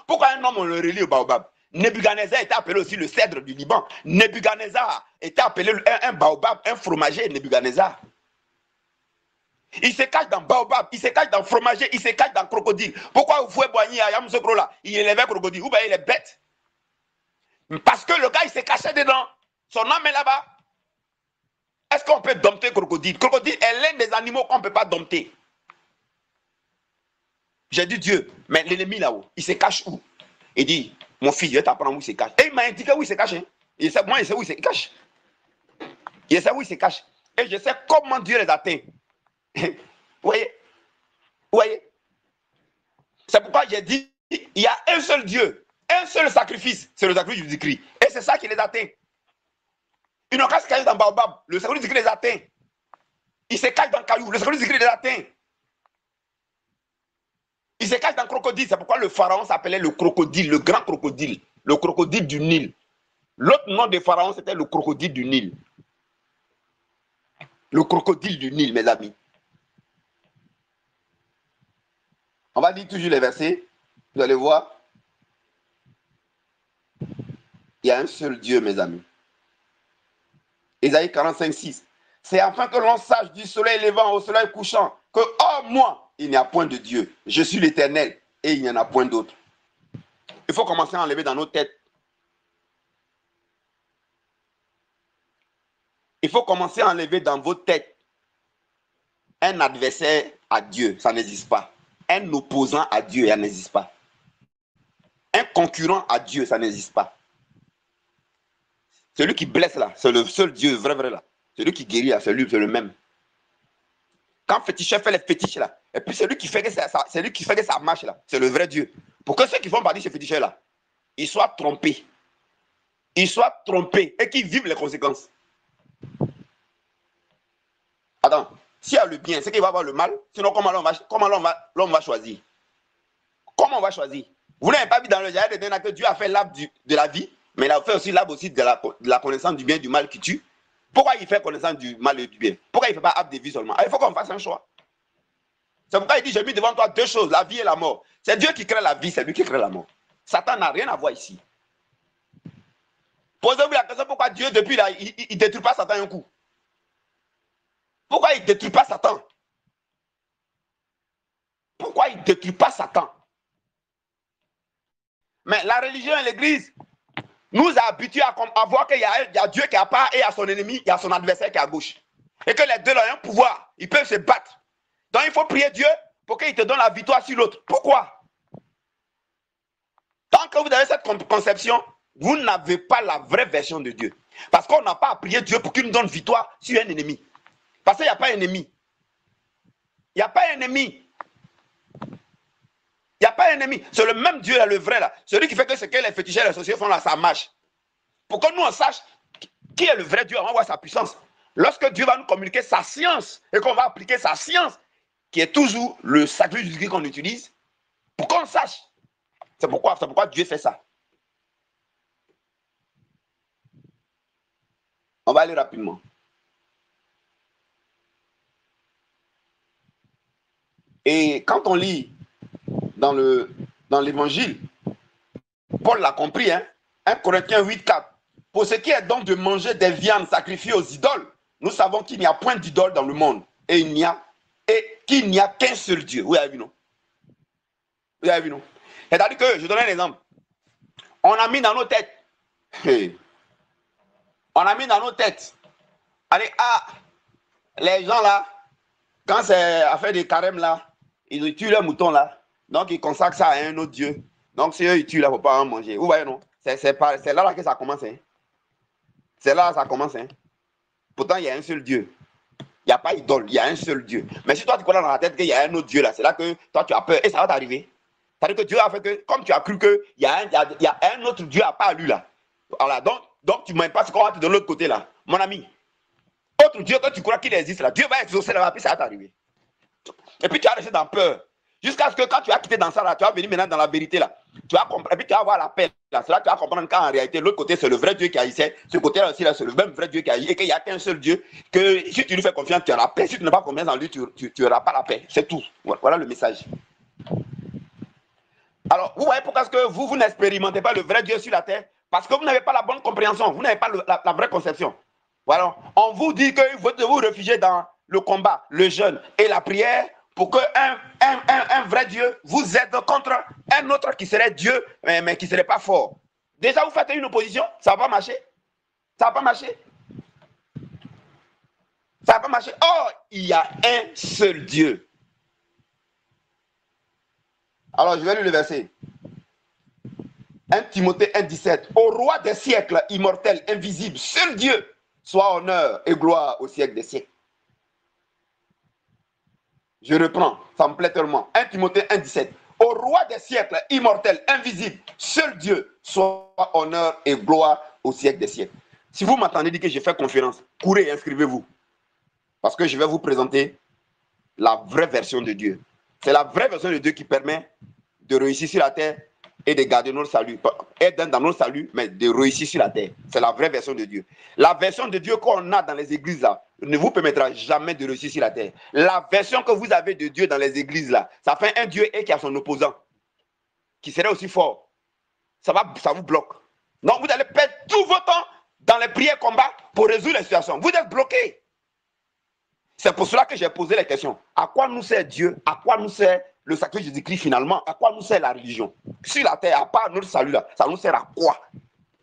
Pourquoi un homme, on le relie au baobab? Nebuchadnezzar était appelé aussi le cèdre du Liban. Nebuchadnezzar était appelé un baobab, un fromager, Nebuchadnezzar. Il se cache dans baobab, il se cache dans fromager, il se cache dans crocodile. Pourquoi vous pouvez boigner à Yamoussoukro là? Il élevait crocodile. Ou bien il est bête. Parce que le gars, il s'est caché dedans. Son âme est là-bas. Est-ce qu'on peut dompter crocodile? Crocodile est l'un des animaux qu'on ne peut pas dompter. J'ai dit Dieu, mais l'ennemi là-haut, il se cache où? Il dit, mon fils, je vais t'apprendre où il se cache. Et il m'a indiqué où il se cache. Hein. Moi, je sais où il se cache. Je sais où il se cache. Et je sais comment Dieu les atteint. Vous voyez? Vous voyez? C'est pourquoi j'ai dit, il y a un seul Dieu, un seul sacrifice, c'est le sacrifice du Jésus-Christ. Et c'est ça qui les atteint. Ils n'ont qu'à se cacher dans Baobab, le sacrifice du Jésus-Christ les atteint. Ils se cachent dans Caillou, le sacrifice du Jésus-Christ les atteint. Ils se cachent dans Crocodile, c'est pourquoi le pharaon s'appelait le crocodile, le grand crocodile, le crocodile du Nil. L'autre nom de pharaon, c'était le crocodile du Nil. Le crocodile du Nil, mes amis. On va lire toujours les versets. Vous allez voir. Il y a un seul Dieu, mes amis. Ésaïe 45, 6. C'est afin que l'on sache du soleil levant au soleil couchant que, oh moi, il n'y a point de Dieu. Je suis l'Éternel et il n'y en a point d'autre. Il faut commencer à enlever dans nos têtes. Il faut commencer à enlever dans vos têtes un adversaire à Dieu. Ça n'existe pas. Un opposant à Dieu, ça n'existe pas. Un concurrent à Dieu, ça n'existe pas. Celui qui blesse là, c'est le seul Dieu vrai là. Celui qui guérit là, c'est lui, c'est le même. Quand féticheur fait les fétiches là, et puis celui qui fait que ça marche là, c'est le vrai Dieu. Pour que ceux qui font partie de ces féticheurs là, ils soient trompés. Ils soient trompés et qu'ils vivent les conséquences. Attends, s'il y a le bien, c'est qu'il va y avoir le mal. Sinon, comment l'homme va choisir? Comment on va choisir? Vous n'avez pas vu dans le Jardin d'Éden que Dieu a fait l'arbre de la vie, mais il a fait aussi l'arbre aussi de la connaissance du bien et du mal qui tue. Pourquoi il fait connaissance du mal et du bien? Pourquoi il ne fait pas arbre de vie seulement? Il faut qu'on fasse un choix. C'est pourquoi il dit, j'ai mis devant toi deux choses, la vie et la mort. C'est Dieu qui crée la vie, c'est lui qui crée la mort. Satan n'a rien à voir ici. Posez-vous la question pourquoi Dieu, depuis là, il ne détruit pas Satan un coup. Pourquoi il ne détruit pas Satan? Pourquoi il ne détruit pas Satan? Mais la religion et l'église nous a habitués à voir qu'il y a Dieu qui est à part et il y a son ennemi, il y a son adversaire qui est à gauche. Et que les deux ont un pouvoir, ils peuvent se battre. Donc il faut prier Dieu pour qu'il te donne la victoire sur l'autre. Pourquoi? Tant que vous avez cette conception, vous n'avez pas la vraie version de Dieu. Parce qu'on n'a pas à prier Dieu pour qu'il nous donne victoire sur un ennemi. Parce qu'il n'y a pas d'ennemi. Il n'y a pas d'ennemi. Il n'y a pas d'ennemi. C'est le même Dieu, là, le vrai, là. Celui qui fait que ce que les féticheurs et les sorciers font là, ça marche. Pour que nous, on sache qui est le vrai Dieu, on va voir sa puissance. Lorsque Dieu va nous communiquer sa science et qu'on va appliquer sa science, qui est toujours le sacrifice du Christ qu'on utilise, pour qu'on sache. C'est pourquoi Dieu fait ça. On va aller rapidement. Et quand on lit dans l'évangile, Paul l'a compris, hein? 1 Corinthiens 8,4. Pour ce qui est donc de manger des viandes sacrifiées aux idoles, nous savons qu'il n'y a point d'idole dans le monde et qu'il n'y a qu'un seul Dieu. Vous avez vu, non? Vous avez vu, non? C'est-à-dire que, je donne un exemple. On a mis dans nos têtes, allez, les gens là, quand c'est affaire des carèmes là, ils tuent leurs moutons là, donc ils consacrent ça à un autre Dieu. Donc si eux ils tuent là, il ne faut pas en manger. Vous voyez, non? C'est là que ça commence. Hein? C'est là que ça commence. Hein? Pourtant, il y a un seul Dieu. Il n'y a pas d'idole, il y a un seul Dieu. Mais si toi tu connais dans la tête qu'il y a un autre Dieu là, c'est là que toi tu as peur et ça va t'arriver. C'est-à-dire que Dieu a fait que, comme tu as cru qu'il y a un autre Dieu à part lui là. Voilà, donc tu ne m'aimes pas ce qu'on va te donner de l'autre côté là. Mon ami, autre Dieu que tu crois qu'il existe là, Dieu va exaucer là-bas, puis ça va t'arriver. Et puis tu vas rester dans peur. Jusqu'à ce que quand tu vas quitter dans ça là, tu vas venir maintenant dans la vérité là. Tu vas comprendre, et puis tu vas avoir la paix là. C'est là que tu vas comprendre qu'en réalité, l'autre côté, c'est le vrai Dieu qui agissait. Ce côté-là aussi, là, c'est le même vrai Dieu qui agit. Et qu'il n'y a qu'un seul Dieu. Que si tu lui fais confiance, tu auras la paix. Si tu n'as pas confiance en lui, tu n'auras pas la paix. C'est tout. Voilà le message. Alors, vous voyez pourquoi est-ce que vous n'expérimentez pas le vrai Dieu sur la terre? Parce que vous n'avez pas la bonne compréhension. Vous n'avez pas la vraie conception. Voilà. On vous dit que vous devez vous réfugier dans le combat, le jeûne et la prière pour qu'un vrai Dieu vous aide contre un autre qui serait Dieu, mais qui ne serait pas fort. Déjà, vous faites une opposition, ça ne va pas marcher. Ça ne va pas marcher. Ça ne va pas marcher. Oh, il y a un seul Dieu. Alors, je vais lire le verset. 1 Timothée 1,17. Au roi des siècles, immortel, invisible, seul Dieu, soit honneur et gloire au siècle des siècles. Je reprends, ça me plaît tellement. 1 Timothée 1,17. Au roi des siècles, immortel, invisible, seul Dieu, soit honneur et gloire au siècle des siècles. Si vous m'entendez dire que j'ai fait conférence, courez et inscrivez-vous. Parce que je vais vous présenter la vraie version de Dieu. C'est la vraie version de Dieu qui permet de réussir sur la terre et de garder notre salut. Être dans notre salut, mais de réussir sur la terre. C'est la vraie version de Dieu. La version de Dieu qu'on a dans les églises là ne vous permettra jamais de réussir sur la terre. La version que vous avez de Dieu dans les églises là, ça fait un Dieu et qui a son opposant, qui serait aussi fort. Ça vous bloque. Donc vous allez perdre tout votre temps dans les prières combats pour résoudre les situations. Vous êtes bloqués. C'est pour cela que j'ai posé la question. À quoi nous sert Dieu? À quoi nous sert le sacrifice de Jésus-Christ finalement? À quoi nous sert la religion? Sur la terre, à part notre salut là, ça nous sert à quoi?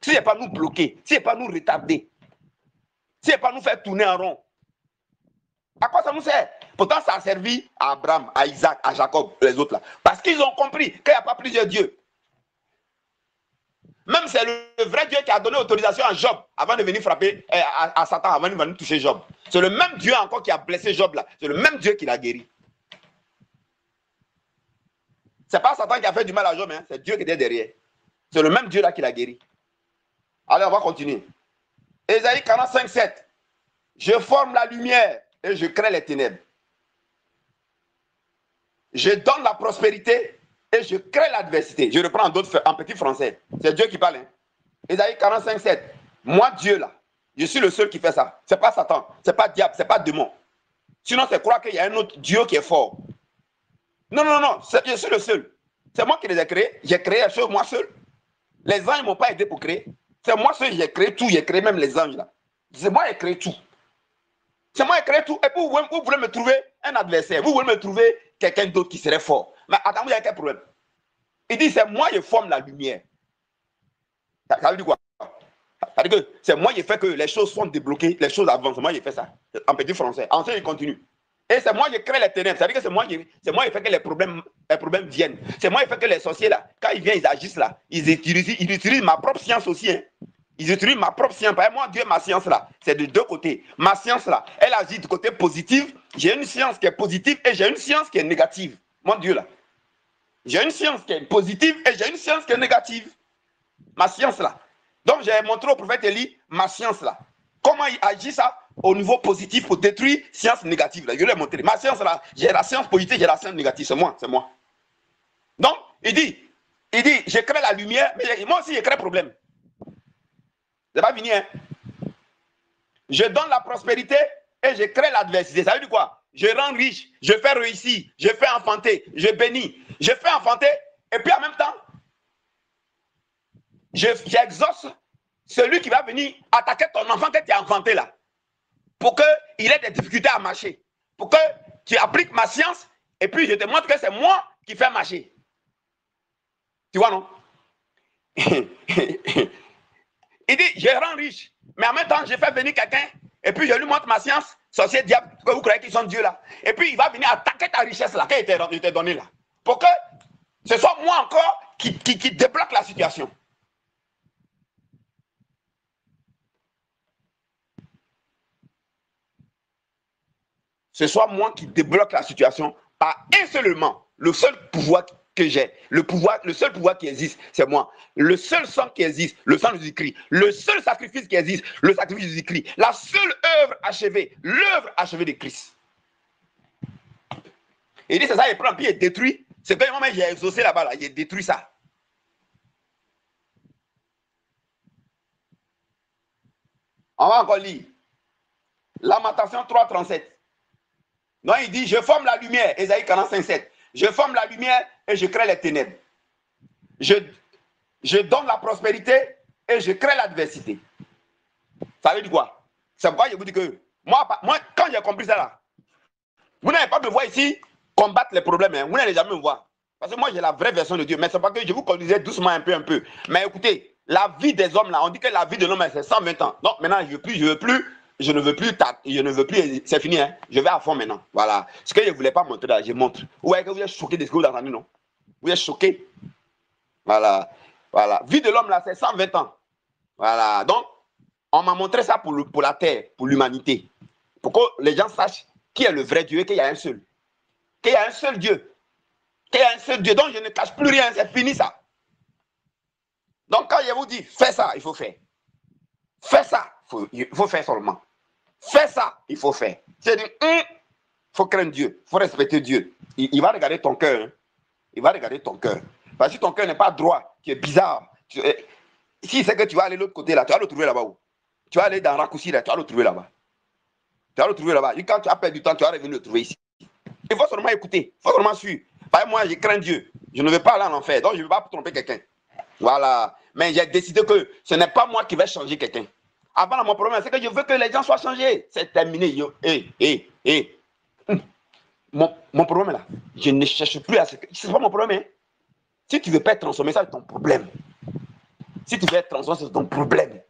Si ce n'est pas nous bloquer, si ce n'est pas nous retarder, si ce n'est pas nous faire tourner en rond, à quoi ça nous sert? Pourtant, ça a servi à Abraham, à Isaac, à Jacob, les autres là. Parce qu'ils ont compris qu'il n'y a pas plusieurs dieux. Même c'est le vrai Dieu qui a donné autorisation à Job avant de venir frapper à Satan, avant de venir toucher Job. C'est le même Dieu encore qui a blessé Job là. C'est le même Dieu qui l'a guéri. Ce n'est pas Satan qui a fait du mal à Job, hein. C'est Dieu qui était derrière. C'est le même Dieu là qui l'a guéri. Allez, on va continuer. Ésaïe 45, 7. Je forme la lumière et je crée les ténèbres. Je donne la prospérité et je crée l'adversité. Je reprends en petit français. C'est Dieu qui parle. Hein. Ésaïe 45, 7. Moi, Dieu là, je suis le seul qui fait ça. Ce n'est pas Satan, ce n'est pas diable, ce n'est pas démon. Sinon, c'est croire qu'il y a un autre Dieu qui est fort. Non, non, non, je suis le seul. C'est moi qui les ai créés. J'ai créé les choses moi seul. Les anges ne m'ont pas aidé pour créer. C'est moi seul, j'ai créé tout. J'ai créé même les anges là. C'est moi qui ai créé tout. C'est moi qui ai créé tout. Et puis vous voulez me trouver un adversaire. Vous voulez me trouver quelqu'un d'autre qui serait fort. Mais attends, il y a quel problème? Il dit, c'est moi qui forme la lumière. Ça veut dire quoi? Ça veut dire que c'est moi qui ai fait que les choses sont débloquées, les choses avancent. C'est moi qui ai fait ça. En petit français. Ensuite, il continue. Et c'est moi qui crée les ténèbres. Ça veut dire que c'est moi qui fais que les problèmes viennent. C'est moi qui fais que les sorciers, là, quand ils viennent, ils agissent là. Ils utilisent ma propre science aussi. Hein. Ils utilisent ma propre science. Par exemple, moi, Dieu, ma science là, c'est de deux côtés. Ma science là, elle agit du côté positif. J'ai une science qui est positive et j'ai une science qui est négative. Mon Dieu là. J'ai une science qui est positive et j'ai une science qui est négative. Ma science là. Donc, j'ai montré au prophète Élie ma science là. Comment il agit ça au niveau positif pour détruire science négative là. Je lui ai montré. Ma science là, j'ai la science positive, j'ai la science négative. C'est moi, c'est moi. Donc, il dit, je crée la lumière, mais moi aussi, je crée problème. C'est pas fini, hein. Je donne la prospérité et je crée l'adversité. Ça veut dire quoi? Je rends riche, je fais réussir, je fais enfanter, je bénis, je fais enfanter, et puis en même temps, j'exauce celui qui va venir attaquer ton enfant que tu as enfanté là, pour qu'il ait des difficultés à marcher, pour que tu appliques ma science, et puis je te montre que c'est moi qui fais marcher. Tu vois, non? Il dit, je rends riche, mais en même temps, je fais venir quelqu'un, et puis je lui montre ma science, sorcier, diable, que vous croyez qu'ils sont Dieu là. Et puis il va venir attaquer ta richesse là, qui t'ai donnée là. Pour que ce soit moi encore qui débloque la situation. Ce soit moi qui débloque la situation par un seul élément. Le seul pouvoir que j'ai, le seul pouvoir qui existe, c'est moi. Le seul sang qui existe, le sang de Jésus-Christ. Le seul sacrifice qui existe, le sacrifice de Jésus-Christ. La seule œuvre achevée, l'œuvre achevée de Christ. Il dit, c'est ça, il prend, puis il détruit. C'est que moi, j'ai exaucé là-bas, là, il détruit ça. On va encore lire. Lamentation 3:37. Non, il dit, je forme la lumière, Ésaïe 45, 7. Je forme la lumière et je crée les ténèbres. Je donne la prospérité et je crée l'adversité. Ça veut dire quoi? C'est pourquoi je vous dis que moi quand j'ai compris ça là, vous n'allez pas me voir ici combattre les problèmes. Hein. Vous n'allez jamais me voir. Parce que moi, j'ai la vraie version de Dieu. Mais c'est pas que je vous conduisais doucement un peu. Mais écoutez, la vie des hommes là, on dit que la vie de l'homme c'est 120 ans. Donc maintenant, je ne veux plus, c'est fini, hein. Je vais à fond maintenant. Voilà. Ce que je ne voulais pas montrer là, je montre. Vous voyez que vous êtes choqué de ce que vous entendez, non? Vous êtes choqué. Voilà. Voilà. Vie de l'homme là, c'est 120 ans. Voilà. Donc, on m'a montré ça pour la terre, pour l'humanité. Pour que les gens sachent qui est le vrai Dieu et qu'il y a un seul. Qu'il y a un seul Dieu. Qu'il y a un seul Dieu. Donc, je ne cache plus rien. C'est fini ça. Donc, quand je vous dis, fais ça, il faut faire. Fais ça, il faut faire seulement. Fais ça, il faut faire. C'est-à-dire, il faut craindre Dieu, il faut respecter Dieu. Il va regarder ton cœur. Hein. Il va regarder ton cœur. Parce que si ton cœur n'est pas droit, tu es bizarre. Si c'est que tu vas aller de l'autre côté là, tu vas le trouver là-bas où? Tu vas aller dans raccourci là, tu vas le trouver là-bas. Tu vas le trouver là-bas. Et quand tu as perdu du temps, tu vas revenir le trouver ici. Il faut seulement écouter, il faut seulement suivre. Parce que moi, je crains Dieu. Je ne veux pas aller en enfer, donc je ne veux pas tromper quelqu'un. Voilà. Mais j'ai décidé que ce n'est pas moi qui vais changer quelqu'un. Avant, mon problème, c'est que je veux que les gens soient changés. C'est terminé. Mon problème là, je ne cherche plus à ce que. Ce n'est pas mon problème. Hein. Si tu ne veux pas être transformé, ça c'est ton problème. Si tu veux être transformé, c'est ton problème.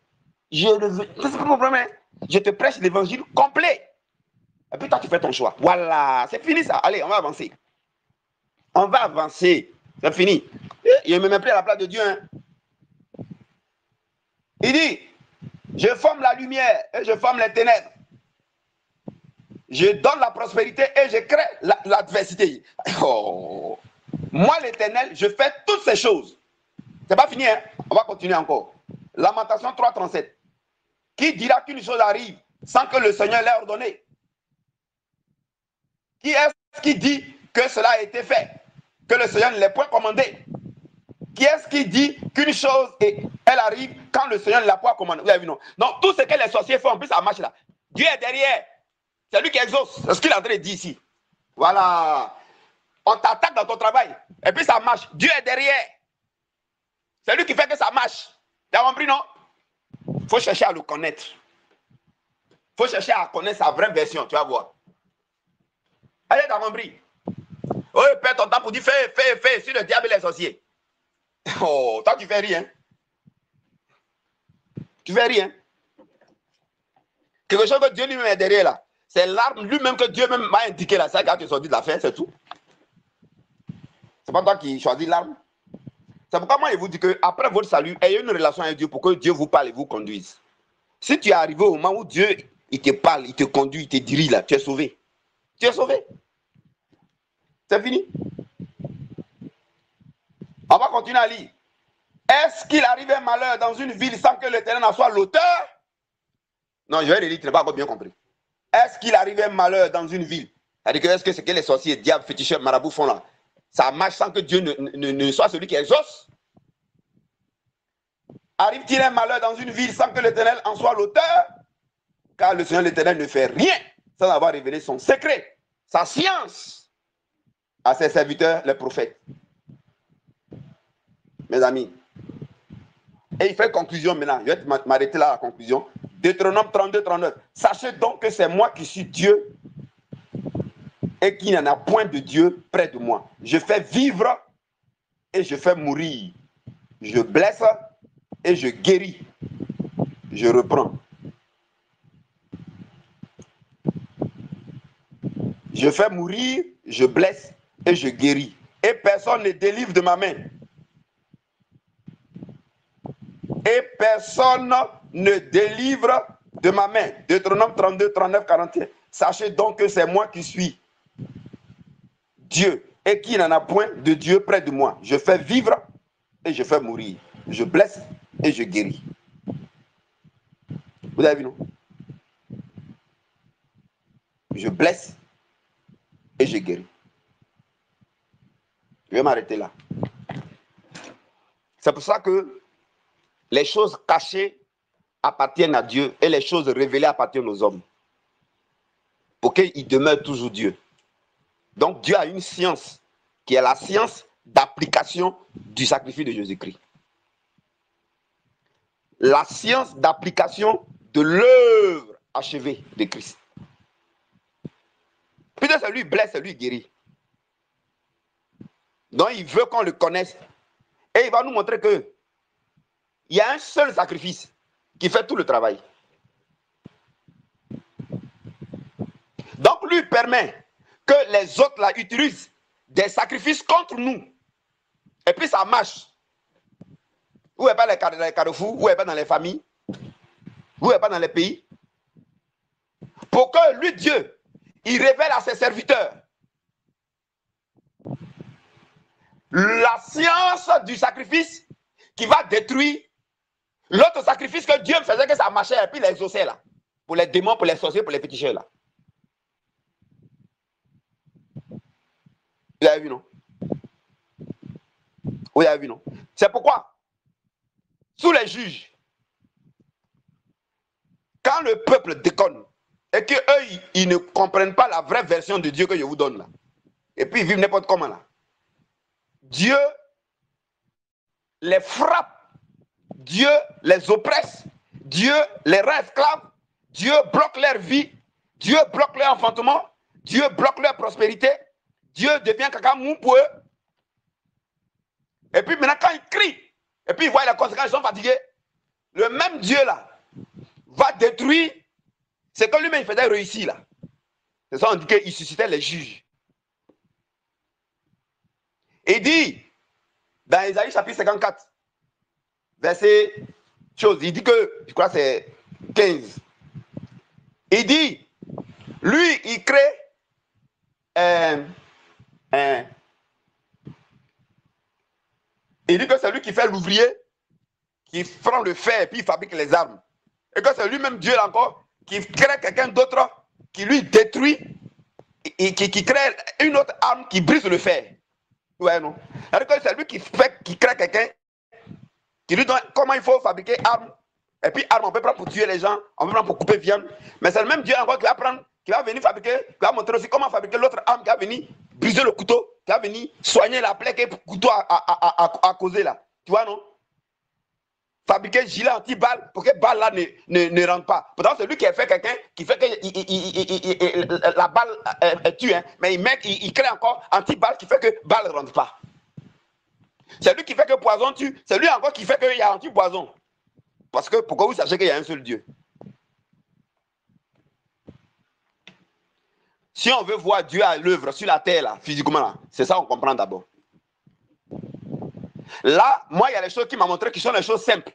Je ne veux. C'est pas mon problème. Hein. Je te prêche l'évangile complet. Et puis toi, tu fais ton choix. Voilà, c'est fini ça. Allez, on va avancer. On va avancer. C'est fini. Il ne me met plus à la place de Dieu. Hein. Il dit, je forme la lumière et je forme les ténèbres. Je donne la prospérité et je crée l'adversité. Oh. Moi, l'Éternel, je fais toutes ces choses. C'est pas fini, hein? On va continuer encore. Lamentation 3,37. Qui dira qu'une chose arrive sans que le Seigneur l'ait ordonné? Qui est-ce qui dit que cela a été fait, que le Seigneur ne l'ait point commandé? Qui est-ce qui dit qu'une chose, elle arrive quand le Seigneur ne l'a pas commandé? Vous avez vu, non? Donc, tout ce que les sorciers font, en plus, ça marche là. Dieu est derrière. C'est lui qui exauce. C'est ce qu'il est en train de dire ici. Voilà. On t'attaque dans ton travail. Et puis ça marche. Dieu est derrière. C'est lui qui fait que ça marche. Tu as compris, non? Il faut chercher à le connaître. Il faut chercher à connaître sa vraie version. Tu vas voir. Allez, tu as compris? Oh, perds ton temps pour dire fais. Si le diable est sorcier. Oh, toi, tu fais rien. Tu fais rien. Quelque chose que Dieu lui-même est derrière là. C'est l'arme lui-même que Dieu même m'a indiqué là. C'est quand tu sortis de l'affaire, c'est tout. C'est pas toi qui choisis l'arme. C'est pourquoi moi je vous dis que après votre salut, ayez une relation avec Dieu pour que Dieu vous parle et vous conduise. Si tu es arrivé au moment où Dieu il te parle, il te conduit, il te dirige là, tu es sauvé. Tu es sauvé. C'est fini. On va continuer à lire. Est-ce qu'il arrive un malheur dans une ville sans que l'Éternel en soit l'auteur? Non, je vais le lire, tu n'as pas encore bien compris. Est-ce qu'il arrive un malheur dans une ville? C'est-à-dire que est-ce que ce que les sorciers, diables, féticheurs, marabouts font là, ça marche sans que Dieu ne soit celui qui exauce? Arrive-t-il un malheur dans une ville sans que l'Éternel en soit l'auteur? Car le Seigneur l'Éternel ne fait rien sans avoir révélé son secret, sa science à ses serviteurs, les prophètes. Mes amis. Et il fait conclusion maintenant. Je vais m'arrêter là à la conclusion. Deutéronome 32, 39. Sachez donc que c'est moi qui suis Dieu et qu'il n'y en a point de Dieu près de moi. Je fais vivre et je fais mourir. Je blesse et je guéris. Je reprends. Je fais mourir, je blesse et je guéris. Et personne ne délivre de ma main. Et personne ne délivre de ma main. Deutéronome 32, 39, 41. Sachez donc que c'est moi qui suis Dieu et qu'il n'en a point de Dieu près de moi. Je fais vivre et je fais mourir. Je blesse et je guéris. Vous avez vu, non? Je blesse et je guéris. Je vais m'arrêter là. C'est pour ça que les choses cachées appartiennent à Dieu et les choses révélées appartiennent aux hommes. Pour qu'il demeure toujours Dieu. Donc Dieu a une science qui est la science d'application du sacrifice de Jésus-Christ. La science d'application de l'œuvre achevée de Christ. Puisque c'est lui blesse, c'est lui guérit. Donc il veut qu'on le connaisse. Et il va nous montrer que il y a un seul sacrifice qui fait tout le travail. Donc lui permet que les autres là utilisent des sacrifices contre nous. Et puis ça marche. Où est pas les carrefours, où est pas dans les familles, où est pas dans les pays. Pour que lui, Dieu, il révèle à ses serviteurs la science du sacrifice qui va détruire l'autre sacrifice que Dieu faisait que ça marchait et puis il exauçait là. Pour les démons, pour les sorciers, pour les féticheurs là. Vous avez vu, non? Vous avez vu, non? C'est pourquoi, sous les juges, quand le peuple déconne et qu'eux, ils ne comprennent pas la vraie version de Dieu que je vous donne là, et puis ils vivent n'importe comment là, Dieu les frappe, Dieu les oppresse, Dieu les rend esclaves, Dieu bloque leur vie, Dieu bloque leur enfantement, Dieu bloque leur prospérité, Dieu devient caca mou pour eux. Et puis maintenant quand ils crient, et puis ils voient les conséquences, ils sont fatigués, le même Dieu là va détruire ce que lui-même faisait réussir là. C'est ça, on dit qu'il suscitait les juges. Il dit, dans Ésaïe chapitre 54, verset chose, il dit que, je crois que c'est 15. Il dit, lui, il crée il dit que c'est lui qui fait l'ouvrier, qui prend le fer et puis il fabrique les armes. Et que c'est lui-même, Dieu encore, qui crée quelqu'un d'autre, qui lui détruit, et qui crée une autre arme qui brise le fer. Ouais, non. C'est lui qui crée quelqu'un, qui lui donne comment il faut fabriquer armes. Et puis armes, on peut prendre pour tuer les gens, on peut prendre pour couper viande. Mais c'est le même Dieu encore qui va prendre, qui va venir fabriquer, qui va montrer aussi comment fabriquer l'autre arme, qui va venir briser le couteau, qui va venir soigner la plaie que le couteau a causé là. Tu vois, non? Fabriquer gilet anti-balle pour que balle là ne rentre pas. Pourtant, c'est lui qui a fait quelqu'un qui fait que la balle tue, hein, mais il crée encore anti-balle qui fait que balle ne rentre pas. C'est lui qui fait que poison tue, c'est lui encore qui fait qu'il y a anti-poison. Parce que pourquoi vous sachez qu'il y a un seul Dieu? Si on veut voir Dieu à l'œuvre sur la terre, là, physiquement, là, c'est ça qu'on comprend d'abord. Là, moi, il y a les choses qui m'ont montré qui sont les choses simples.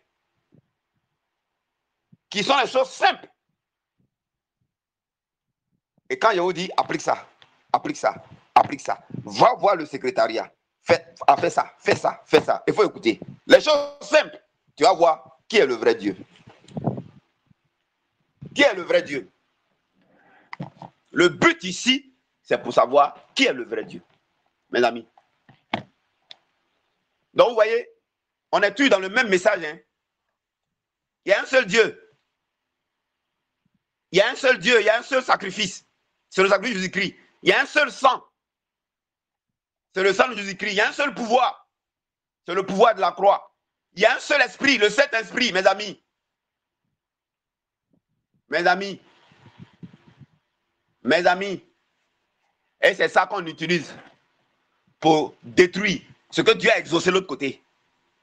Qui sont les choses simples. Et quand je vous dis, applique ça, applique ça, applique ça, va voir le secrétariat. Fais ça, fais ça, fais ça. Il faut écouter. Les choses simples, tu vas voir qui est le vrai Dieu. Qui est le vrai Dieu? Le but ici, c'est pour savoir qui est le vrai Dieu. Mes amis. Donc, vous voyez, on est tous dans le même message. Hein. Il y a un seul Dieu. Il y a un seul Dieu, il y a un seul sacrifice. C'est le sacrifice de Jésus-Christ. Il y a un seul sang. C'est le sang de Jésus-Christ. Il y a un seul pouvoir. C'est le pouvoir de la croix. Il y a un seul esprit, le Saint-Esprit, mes amis. Mes amis. Mes amis. Et c'est ça qu'on utilise pour détruire ce que Dieu a exaucé de l'autre côté,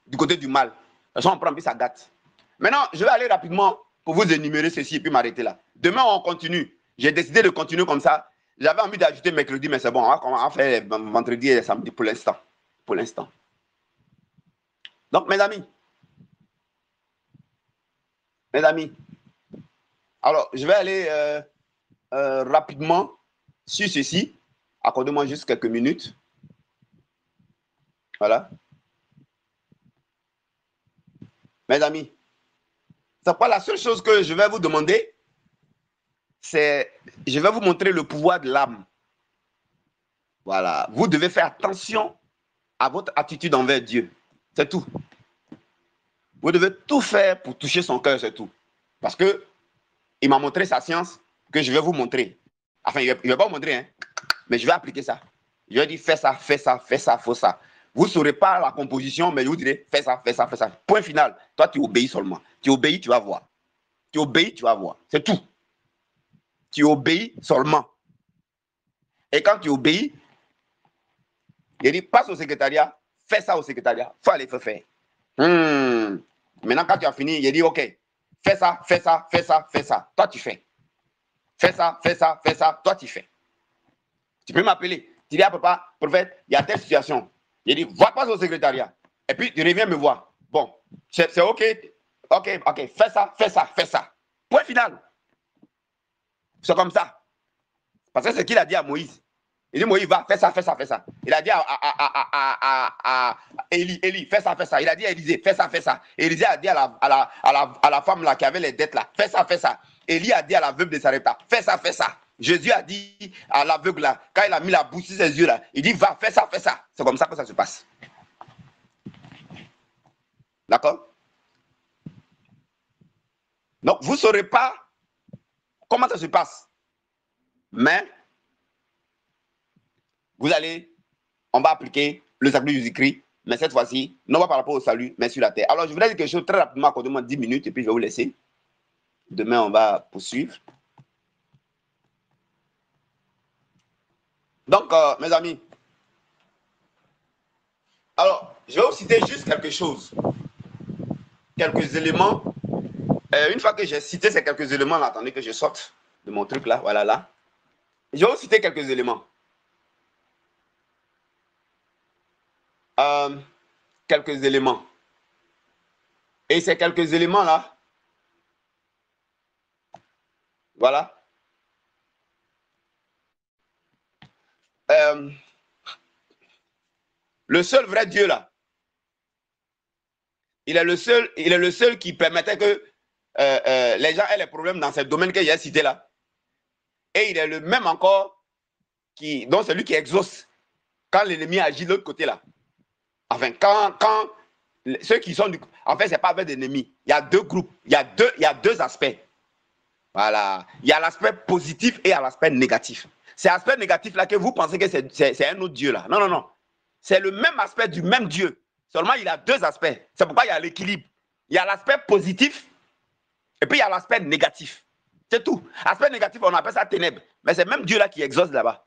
du côté du mal. De toute façon, on prend plus sa gâte. Maintenant, je vais aller rapidement pour vous énumérer ceci et puis m'arrêter là. Demain, on continue. J'ai décidé de continuer comme ça. J'avais envie d'ajouter mercredi, mais c'est bon. On va faire vendredi et samedi pour l'instant. Pour l'instant. Donc, mes amis. Mes amis. Alors, je vais aller rapidement sur ceci. Accordez-moi juste quelques minutes. Voilà. Mes amis. C'est pas la seule chose que je vais vous demander. C'est, je vais vous montrer le pouvoir de l'âme. Voilà. Vous devez faire attention à votre attitude envers Dieu. C'est tout. Vous devez tout faire pour toucher son cœur, c'est tout. Parce que il m'a montré sa science que je vais vous montrer. Enfin, il ne va pas vous montrer, hein, mais je vais appliquer ça. Je vais dire, fais ça, fais ça, fais ça, fais ça. Vous ne saurez pas la composition, mais je vous dirai, fais ça, fais ça, fais ça. Point final. Toi, tu obéis seulement. Tu obéis, tu vas voir. Tu obéis, tu vas voir. C'est tout. Tu obéis seulement. Et quand tu obéis, il dit, passe au secrétariat, fais ça au secrétariat. Il faut aller faire. Maintenant, quand tu as fini, il dit, OK, fais ça, fais ça, fais ça, fais ça. Toi, tu fais. Fais ça, fais ça, fais ça. Toi, tu fais. Tu peux m'appeler. Tu dis à papa, prophète, il y a telle situation. Il dit, va passer au secrétariat. Et puis, tu reviens me voir. Bon, c'est OK. OK, OK, fais ça, fais ça, fais ça. Point final. C'est comme ça. Parce que c'est ce qu'il a dit à Moïse. Il dit, Moïse, va, fais ça, fais ça, fais ça. Il a dit à Élie, fais ça, fais ça. Il a dit à Élisée, fais ça, fais ça. Élisée a dit à la femme là, qui avait les dettes là, fais ça, fais ça. Élie a dit à la veuve de Sarepta, fais ça, fais ça. Jésus a dit à l'aveugle là, quand il a mis la bouche sur ses yeux là, il dit, va, fais ça, fais ça. C'est comme ça que ça se passe. D'accord? Donc, vous ne saurez pas comment ça se passe. Mais, vous allez, on va appliquer le salut de Jésus-Christ, mais cette fois-ci, non pas par rapport au salut, mais sur la terre. Alors, je voudrais dire quelque chose très rapidement, accordez-moi 10 minutes, et puis je vais vous laisser. Demain, on va poursuivre. Donc, mes amis, alors, je vais vous citer juste quelque chose. Quelques éléments. Une fois que j'ai cité ces quelques éléments, là, attendez que je sorte de mon truc là, voilà là. Je vais vous citer quelques éléments. Quelques éléments. Et ces quelques éléments-là, voilà. Le seul vrai Dieu, là, il est le seul qui permettait que les gens aient les problèmes dans ces domaines que j'ai cités là. Et il est le même encore donc c'est lui qui exauce quand l'ennemi agit de l'autre côté là. Enfin, quand ceux qui sont en fait, c'est pas avec l'ennemi. Il y a deux groupes, il y a deux aspects. Voilà. Il y a l'aspect positif et il y a l'aspect négatif. C'est l'aspect négatif là que vous pensez que c'est un autre Dieu là. Non, non, non. C'est le même aspect du même Dieu. Seulement, il y a deux aspects. C'est pourquoi il y a l'équilibre. Il y a l'aspect positif et puis il y a l'aspect négatif. C'est tout. Aspect négatif, on appelle ça ténèbres. Mais c'est même Dieu là qui exauce là-bas.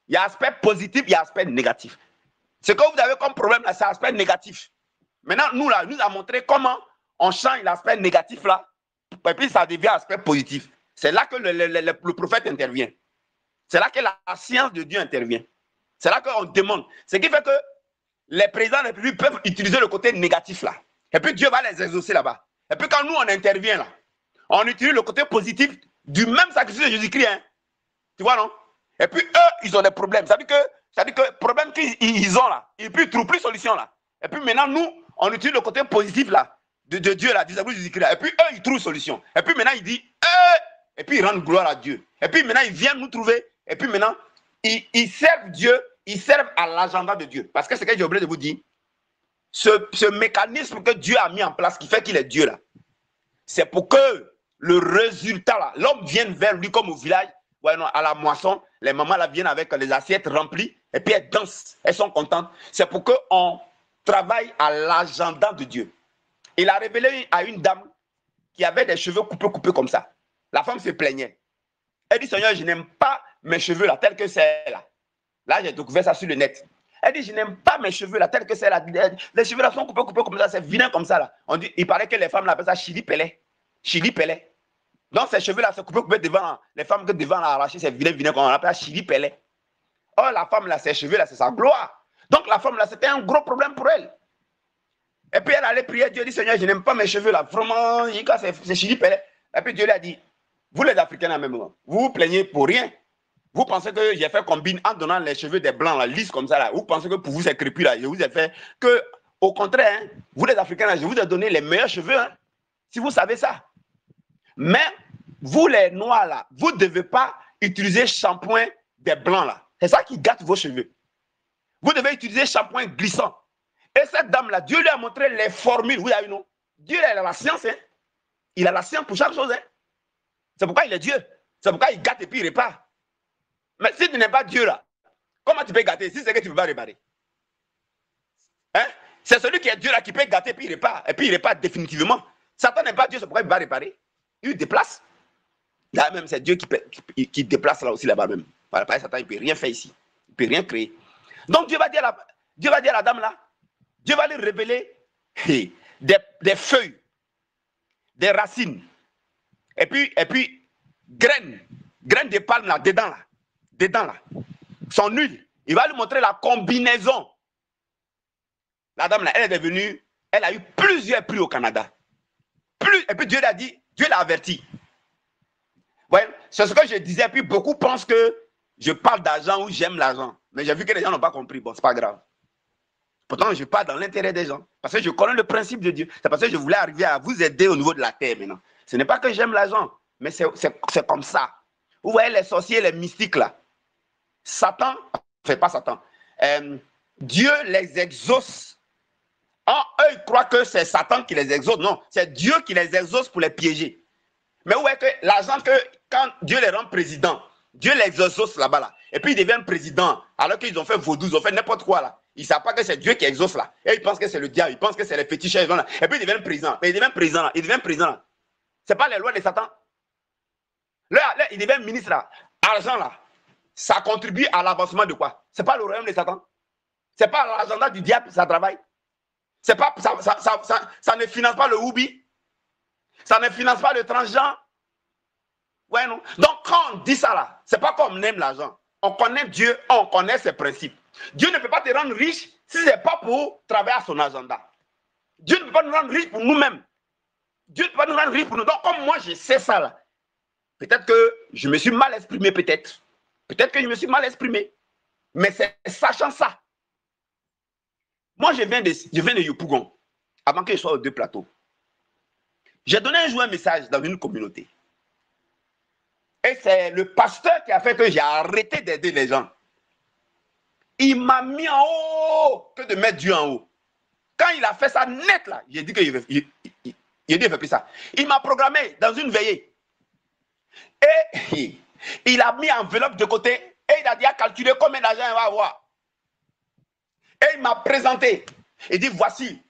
Il y a aspect positif, il y a aspect négatif. Ce que vous avez comme problème là, c'est l'aspect négatif. Maintenant, nous là, nous a montré comment on change l'aspect négatif là, et puis ça devient aspect positif. C'est là que le prophète intervient. C'est là que la science de Dieu intervient. C'est là qu'on demande. Ce qui fait que les présidents de la République peuvent utiliser le côté négatif là. Et puis Dieu va les exaucer là-bas. Et puis quand nous, on intervient là, on utilise le côté positif du même sacrifice de Jésus-Christ. Hein. Tu vois, non? Et puis eux, ils ont des problèmes. Ça veut dire que le problème qu'ils ont là, ils ne trouvent plus de solution là. Et puis maintenant, nous, on utilise le côté positif là, de Dieu là, du sacrifice de Jésus-Christ là. Et puis eux, ils trouvent solution. Et puis maintenant, ils disent, et puis ils rendent gloire à Dieu. Et puis maintenant, ils viennent nous trouver. Et puis maintenant, ils servent Dieu, ils servent à l'agenda de Dieu. Parce que c'est ce que j'ai oublié de vous dire. Ce mécanisme que Dieu a mis en place, qui fait qu'il est Dieu là, c'est pour que le résultat là, l'homme vienne vers lui comme au village, ouais, non, à la moisson, les mamans là viennent avec les assiettes remplies, et puis elles dansent, elles sont contentes. C'est pour qu'on travaille à l'agenda de Dieu. Il a révélé à une dame qui avait des cheveux coupés comme ça. La femme se plaignait. Elle dit, Seigneur, je n'aime pas mes cheveux là, tels que c'est là. Là, j'ai découvert ça sur le net. Elle dit, je n'aime pas mes cheveux là, tels que c'est là. Les cheveux là sont coupés comme ça, c'est vilain comme ça là. On dit, il paraît que les femmes là appellent ça chili pelé. Chili pelé. Donc ces cheveux là, c'est coupé devant. Les femmes que devant l'arracher, c'est vilain, comme on appelle ça chili pelé. Or, la femme là, ses cheveux là, c'est sa gloire. Donc la femme là, c'était un gros problème pour elle. Et puis elle allait prier, Dieu dit, Seigneur, je n'aime pas mes cheveux là. Vraiment, c'est chili pelé. Et puis Dieu lui a dit, vous les Africains là même, vous vous plaignez pour rien. Vous pensez que j'ai fait combine en donnant les cheveux des blancs, là, lisses comme ça, là. Vous pensez que pour vous, c'est crépus, là. Je vous ai fait que, au contraire, hein, vous les Africains, là, je vous ai donné les meilleurs cheveux, hein, si vous savez ça. Mais, vous les Noirs, là, vous ne devez pas utiliser shampoing des blancs, là. C'est ça qui gâte vos cheveux. Vous devez utiliser shampoing glissant. Et cette dame-là, Dieu lui a montré les formules. Vous avez vu, non? Dieu, il a la science, hein. Il a la science pour chaque chose, hein. C'est pourquoi il est Dieu. C'est pourquoi il gâte et puis il répare. Mais si tu n'es pas Dieu là, comment tu peux gâter si c'est que tu ne peux pas réparer? Hein? C'est celui qui est Dieu là qui peut gâter puis il répare. Et puis il répare définitivement. Satan n'est pas Dieu, c'est pourquoi il va réparer. Il déplace. Là même, c'est Dieu qui déplace là aussi là-bas même. Voilà, Satan, il ne peut rien faire ici. Il ne peut rien créer. Donc Dieu va dire à la dame là, Dieu va lui révéler des feuilles, des racines, et puis graines de palme là, dedans là, son huile. Il va lui montrer la combinaison. La dame là, elle est devenue, elle a eu plusieurs prix au Canada. Et puis Dieu l'a dit, Dieu l'a averti. Ouais, c'est ce que je disais, puis beaucoup pensent que je parle d'argent ou j'aime l'argent. Mais j'ai vu que les gens n'ont pas compris. Bon, c'est pas grave. Pourtant, je parle dans l'intérêt des gens. Parce que je connais le principe de Dieu. C'est parce que je voulais arriver à vous aider au niveau de la terre maintenant. Ce n'est pas que j'aime l'argent, mais c'est comme ça. Vous voyez les sorciers, les mystiques là. Satan, enfin pas Satan, Dieu les exauce. Eux, ils croient que c'est Satan qui les exauce. Non, c'est Dieu qui les exauce pour les piéger. Mais vous voyez que l'argent, quand Dieu les rend président, Dieu les exauce là-bas là. Et puis ils deviennent présidents, alors qu'ils ont fait vaudou, ils ont fait n'importe quoi là. Ils ne savent pas que c'est Dieu qui exauce là. Et ils pensent que c'est le diable, ils pensent que c'est les féticheurs là. Et puis ils deviennent présidents. Mais ils deviennent présidents là. Ils deviennent présidents là. Ce n'est pas les lois de Satan. Là, ils deviennent ministres là. Argent là. Ça contribue à l'avancement de quoi? Ce n'est pas le royaume de Satan. Ce n'est pas l'agenda du diable, ça travaille. Pas, ça ne finance pas le Houbi. Ça ne finance pas le transgenre. Ouais, non? Donc, quand on dit ça là, c'est pas comme on aime l'argent. On connaît Dieu, on connaît ses principes. Dieu ne peut pas te rendre riche si ce n'est pas pour travailler à son agenda. Dieu ne peut pas nous rendre riches pour nous-mêmes. Dieu ne peut pas nous rendre riches pour nous. Donc, comme moi, je sais ça là, peut-être que je me suis mal exprimé, peut-être. Peut-être que je me suis mal exprimé. Mais c'est sachant ça. Moi, je viens de Yopougon, avant que je sois aux deux plateaux. J'ai donné un jour un message dans une communauté. Et c'est le pasteur qui a fait que j'ai arrêté d'aider les gens. Il m'a mis en haut que de mettre Dieu en haut. Quand il a fait ça net là, j'ai dit qu'il ne fait plus ça. Il m'a programmé dans une veillée. Et il a mis enveloppe de côté et il a dit à calculer combien d'argent il va avoir. Et il m'a présenté. Il dit voici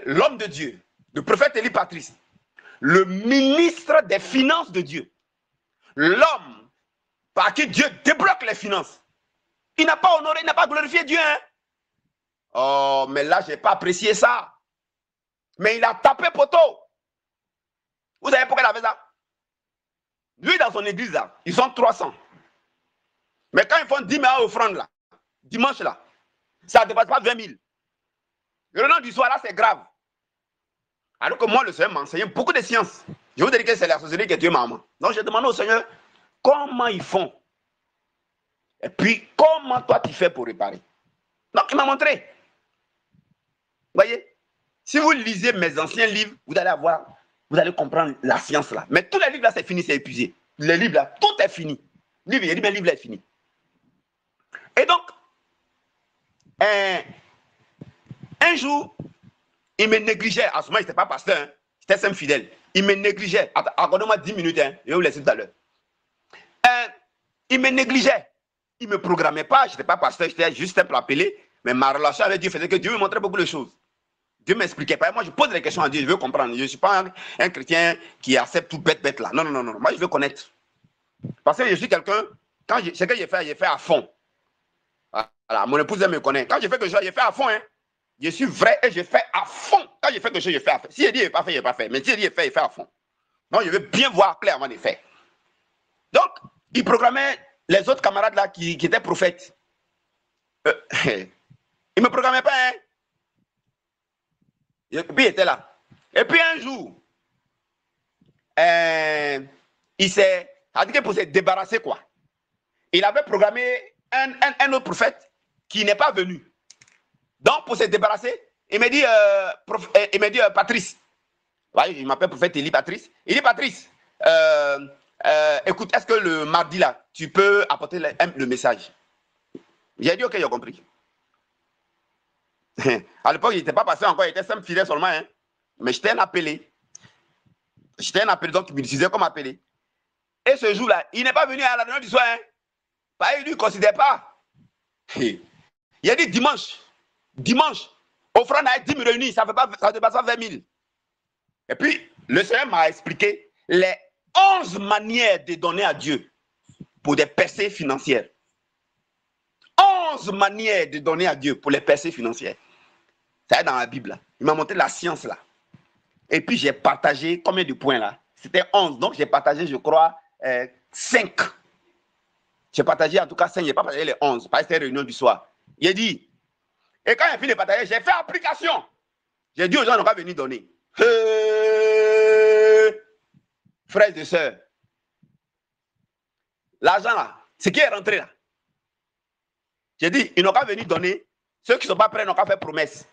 l'homme de Dieu, le prophète Élie Patrice, le ministre des finances de Dieu. L'homme par qui Dieu débloque les finances. Il n'a pas honoré, il n'a pas glorifié Dieu. Hein? Oh, mais là, je n'ai pas apprécié ça. Mais il a tapé poteau. Vous savez pourquoi il a fait ça? Lui, dans son église, là, ils sont 300. Mais quand ils font 10 000 offrandes, là, dimanche, là, ça ne dépasse pas 20 000. Le nom du soir, là, c'est grave. Alors que moi, le Seigneur m'a enseigné beaucoup de sciences. Je vous dis que c'est la sorcellerie qui a tué maman. Donc, j'ai demandé au Seigneur comment ils font. Et puis, comment toi, tu fais pour réparer. Donc, il m'a montré. Vous voyez, si vous lisez mes anciens livres, vous allez comprendre la science là. Mais tous les livres là, c'est fini, c'est épuisé. Les livres là, tout est fini. Il dit, mes livres là, est fini. Et donc, un jour, il me négligeait. À ce moment, il n'était pas pasteur, hein. J'étais simple fidèle. Il me négligeait. Accordez-moi 10 minutes, hein. Je vais vous laisser tout à l'heure. Il me négligeait. Il ne me programmait pas. Je n'étais pas pasteur, j'étais juste simple appelé. Mais ma relation avec Dieu faisait que Dieu me montrait beaucoup de choses. Dieu ne m'expliquait pas. Moi, je pose des questions à Dieu, je veux comprendre. Je ne suis pas un chrétien qui accepte tout bête là. Non, non, non, non. Moi, je veux connaître. Parce que je suis quelqu'un, ce que j'ai fait à fond. Voilà, mon épouse, elle me connaît. Quand j'ai fait quelque chose, j'ai fait à fond. Hein. Je suis vrai et je fais à fond. Quand j'ai fait quelque chose, je fais à fond. Si il dit, il n'est pas fait, il n'est pas fait. Mais si il dit, il fait à fond. Donc, je veux bien voir clair avant de faire. Donc, il programmait les autres camarades là qui étaient prophètes. Il ne me programmait pas, hein. Et puis il était là. Et puis un jour, il s'est dit que pour se débarrasser, quoi. Il avait programmé un autre prophète qui n'est pas venu. Donc, pour se débarrasser, il me dit, Patrice. Ouais, il m'appelle prophète Élie Patrice. Il dit, Patrice, écoute, est-ce que le mardi là, tu peux apporter le message? J'ai dit, ok, j'ai compris. À l'époque, il n'était pas passé encore, il était simple fidèle seulement. Hein. Mais j'étais un appelé. J'étais un appelé, donc il m'utilisait comme appelé. Et ce jour-là, il n'est pas venu à la réunion du soir. Hein. Il ne considère pas. Il a dit dimanche, offrande à 10 000 réunis, ça ne dépasse pas 20 000. Et puis, le Seigneur m'a expliqué les 11 manières de donner à Dieu pour des percées financières. 11 manières de donner à Dieu pour les percées financières. Ça est dans la Bible. Là. Il m'a montré la science là. Et puis j'ai partagé combien de points là? C'était 11. Donc j'ai partagé, je crois, 5. J'ai partagé en tout cas 5. Je n'ai pas partagé les 11. Parce que c'était réunion du soir. Il a dit. Et quand j'ai fini de partager, j'ai fait application. J'ai dit aux gens, on va venir donner. Frères et sœurs. L'argent là, ce qui est rentré là. J'ai dit, ils n'ont qu'à venir donner. Ceux qui ne sont pas prêts n'ont qu'à faire promesse.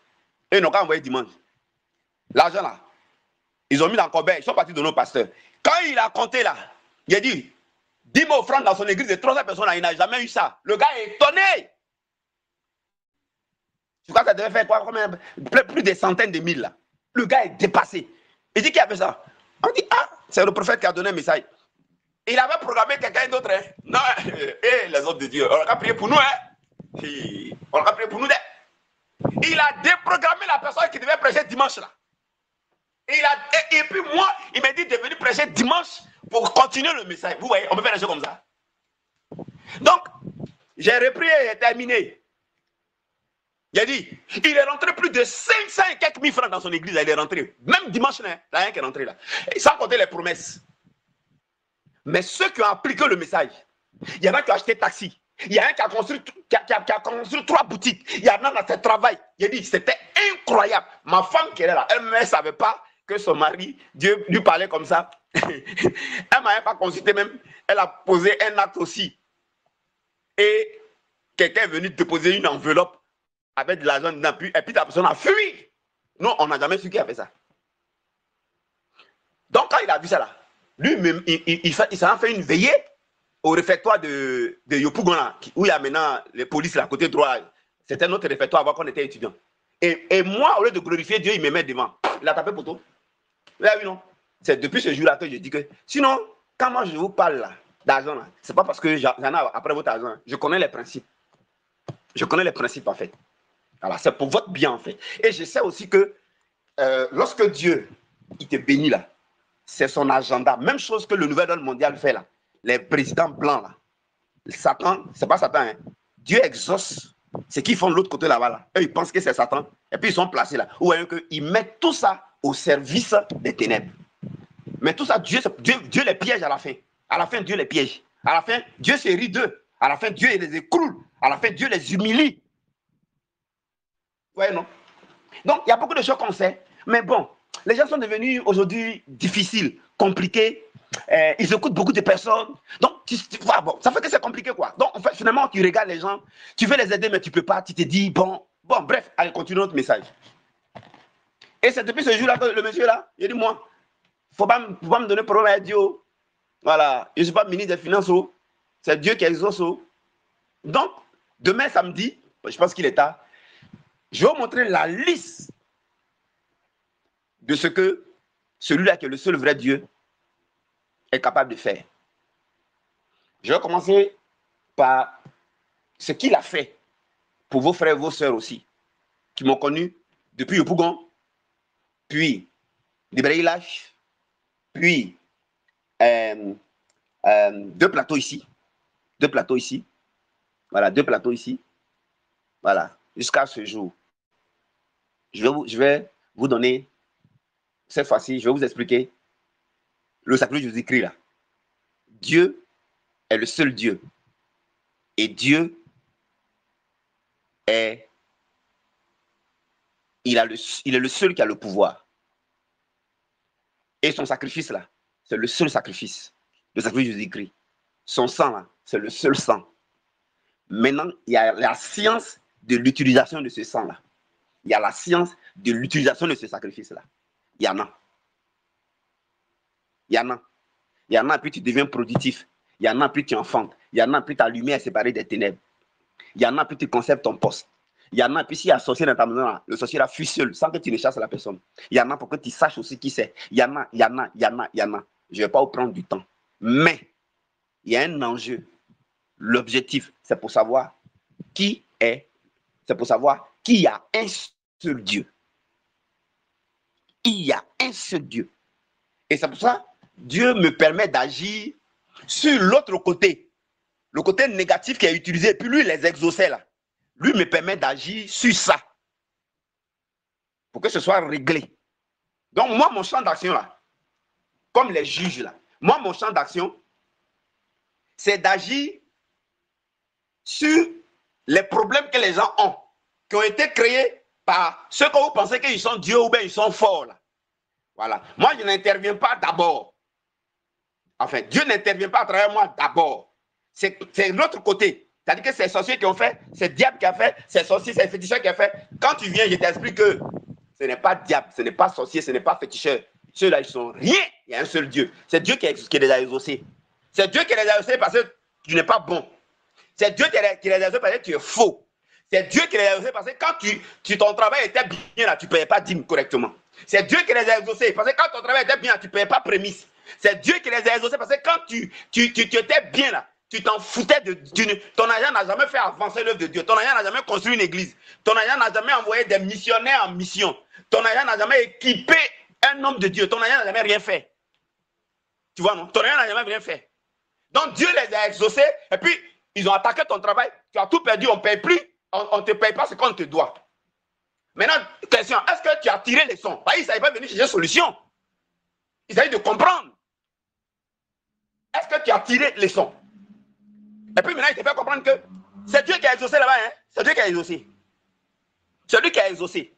Et ils n'ont qu'à envoyer dimanche. L'argent là, ils ont mis dans le corbeille. Ils sont partis donner au pasteur. Quand il a compté là, il a dit, 10 000 francs dans son église de 300 personnes là, il n'a jamais eu ça. Le gars est étonné. Je crois que ça devait faire quoi, plus de centaines de mille là. Le gars est dépassé. Il dit qui a fait ça? On dit, ah, c'est le prophète qui a donné un message. Il avait programmé quelqu'un d'autre. Hein? Non, les autres de Dieu, on a prié pour nous. Hein? On a prié pour nous. Il a déprogrammé la personne qui devait prêcher dimanche là. Et puis moi, il m'a dit de venir prêcher dimanche pour continuer le message. Vous voyez, on peut faire des choses comme ça. Donc, j'ai repris et terminé. Il a dit, il est rentré plus de 500 et quelques mille francs dans son église. Il est rentré. Même dimanche, là, il y a rien qui est rentré là. Et sans compter les promesses. Mais ceux qui ont appliqué le message, il y en a qui ont acheté taxi. Il y a un qui a construit, qui a construit 3 boutiques. Il y en a dans ses travail. Il dit, c'était incroyable. Ma femme qui est là, elle ne savait pas que son mari, Dieu lui parlait comme ça. Elle ne m'a pas consulté même. Elle a posé un acte aussi. Et quelqu'un est venu déposer une enveloppe avec de l'argent dedans. Et puis la personne a fui. Nous, on n'a jamais su qui a fait ça. Donc, quand il a vu ça là, lui-même, il s'en fait une veillée au réfectoire de Yopougon, où il y a maintenant les polices là, côté droit. C'était notre réfectoire avant qu'on était étudiant. Et moi, au lieu de glorifier Dieu, il me met devant. Il a tapé poteau. Oui, non. C'est depuis ce jour-là que je dis que. Sinon, quand moi je vous parle d'argent, ce n'est pas parce que j'en ai après votre argent. Je connais les principes. Je connais les principes en fait. Voilà, c'est pour votre bien en fait. Et je sais aussi que lorsque Dieu, il te bénit là, c'est son agenda. Même chose que le nouvel ordre mondial fait là. Les présidents blancs là. Satan, c'est pas Satan. Hein. Dieu exauce ce qu'ils font de l'autre côté là-bas. Là. Eux, ils pensent que c'est Satan. Et puis ils sont placés là. Vous voyez qu'ils mettent tout ça au service des ténèbres. Mais tout ça, Dieu les piège à la fin. À la fin, Dieu les piège. À la fin, Dieu se rit d'eux. À la fin, Dieu les écroule. À la fin, Dieu les humilie. Vous voyez, non? Donc, il y a beaucoup de choses qu'on sait. Mais bon, les gens sont devenus aujourd'hui difficiles, compliqués. Ils écoutent beaucoup de personnes. Donc, bon, ça fait que c'est compliqué, quoi. Donc, en fait, finalement, tu regardes les gens, tu veux les aider, mais tu ne peux pas. Tu te dis, bon, bref, allez, continue notre message. Et c'est depuis ce jour-là que le monsieur, là, il dit, moi, faut pas me donner problème à Dieu. Voilà, je ne suis pas ministre des Finances. C'est Dieu qui exauce. Donc, demain, samedi, je pense qu'il est tard, je vais vous montrer la liste de ce que celui-là qui est le seul vrai Dieu est capable de faire. Je vais commencer par ce qu'il a fait pour vos frères et vos sœurs aussi, qui m'ont connu depuis Yopougon, puis Librailash, puis 2 plateaux ici. 2 plateaux ici. Voilà, 2 plateaux ici. Voilà, jusqu'à ce jour. Je vais vous donner, cette fois-ci, je vais vous expliquer le sacré Jésus-Christ là. Dieu est le seul Dieu. Et Dieu est, il est le seul qui a le pouvoir. Et son sacrifice là, c'est le seul sacrifice. Le sacrifice de Jésus-Christ. Son sang là, c'est le seul sang. Maintenant, il y a la science de l'utilisation de ce sang là. Il y a la science de l'utilisation de ce sacrifice là. Il y en a. Il y en a. Il y en a, puis tu deviens productif. Il y en a, puis tu enfantes. Il y en a, puis ta lumière est séparée des ténèbres. Il y en a, puis tu conserves ton poste. Il y en a, puis s'il y a un sorcier dans ta maison, là, le sorcier là fuit seul, sans que tu ne chasses la personne. Il y en a pour que tu saches aussi qui c'est. Il y en a. Je ne vais pas vous prendre du temps. Mais, il y a un enjeu. L'objectif, c'est pour savoir qui est, c'est pour savoir qu'il y a un seul Dieu. Il y a un seul Dieu. Et c'est pour ça que Dieu me permet d'agir sur l'autre côté. Le côté négatif qui est utilisé, puis lui, les exaucer là. Lui me permet d'agir sur ça. Pour que ce soit réglé. Donc, moi, mon champ d'action là, comme les juges là, moi, mon champ d'action, c'est d'agir sur les problèmes que les gens ont, qui ont été créés par ceux que vous pensez qu'ils sont Dieu ou bien ils sont forts là. Voilà. Moi, je n'interviens pas d'abord. Enfin, Dieu n'intervient pas à travers moi d'abord. C'est l'autre côté. C'est-à-dire que c'est les sorciers qui ont fait, c'est le diable qui a fait, c'est les sorciers, c'est les féticheurs qui ont fait. Quand tu viens, je t'explique que ce n'est pas diable, ce n'est pas sorcier, ce n'est pas féticheur. Ceux-là, ils sont rien. Il y a un seul Dieu. C'est Dieu qui les a exaucés. C'est Dieu qui les a exaucés parce que tu n'es pas bon. C'est Dieu qui les a exaucés parce que tu es faux. C'est Dieu qui les a exaucés parce que quand ton travail était bien là, tu ne payais pas dîme correctement. C'est Dieu qui les a exaucés parce que quand ton travail était bien, tu ne payais pas prémisse. C'est Dieu qui les a exaucés parce que quand tu étais bien là, tu t'en foutais ton argent n'a jamais fait avancer l'œuvre de Dieu. Ton argent n'a jamais construit une église. Ton argent n'a jamais envoyé des missionnaires en mission. Ton argent n'a jamais équipé un homme de Dieu. Ton argent n'a jamais rien fait. Tu vois, non? Ton argent n'a jamais rien fait. Donc Dieu les a exaucés et puis ils ont attaqué ton travail. Tu as tout perdu, on ne paye plus. On ne te paye pas ce qu'on te doit. Maintenant, question, est-ce que tu as tiré les sons? Il ne s'agit pas de venir chercher une solution. Il s'agit de comprendre. Est-ce que tu as tiré les sons. Et puis maintenant, il te fait comprendre que c'est Dieu qui a exaucé là-bas. Hein? C'est Dieu qui a exaucé. C'est lui qui a exaucé.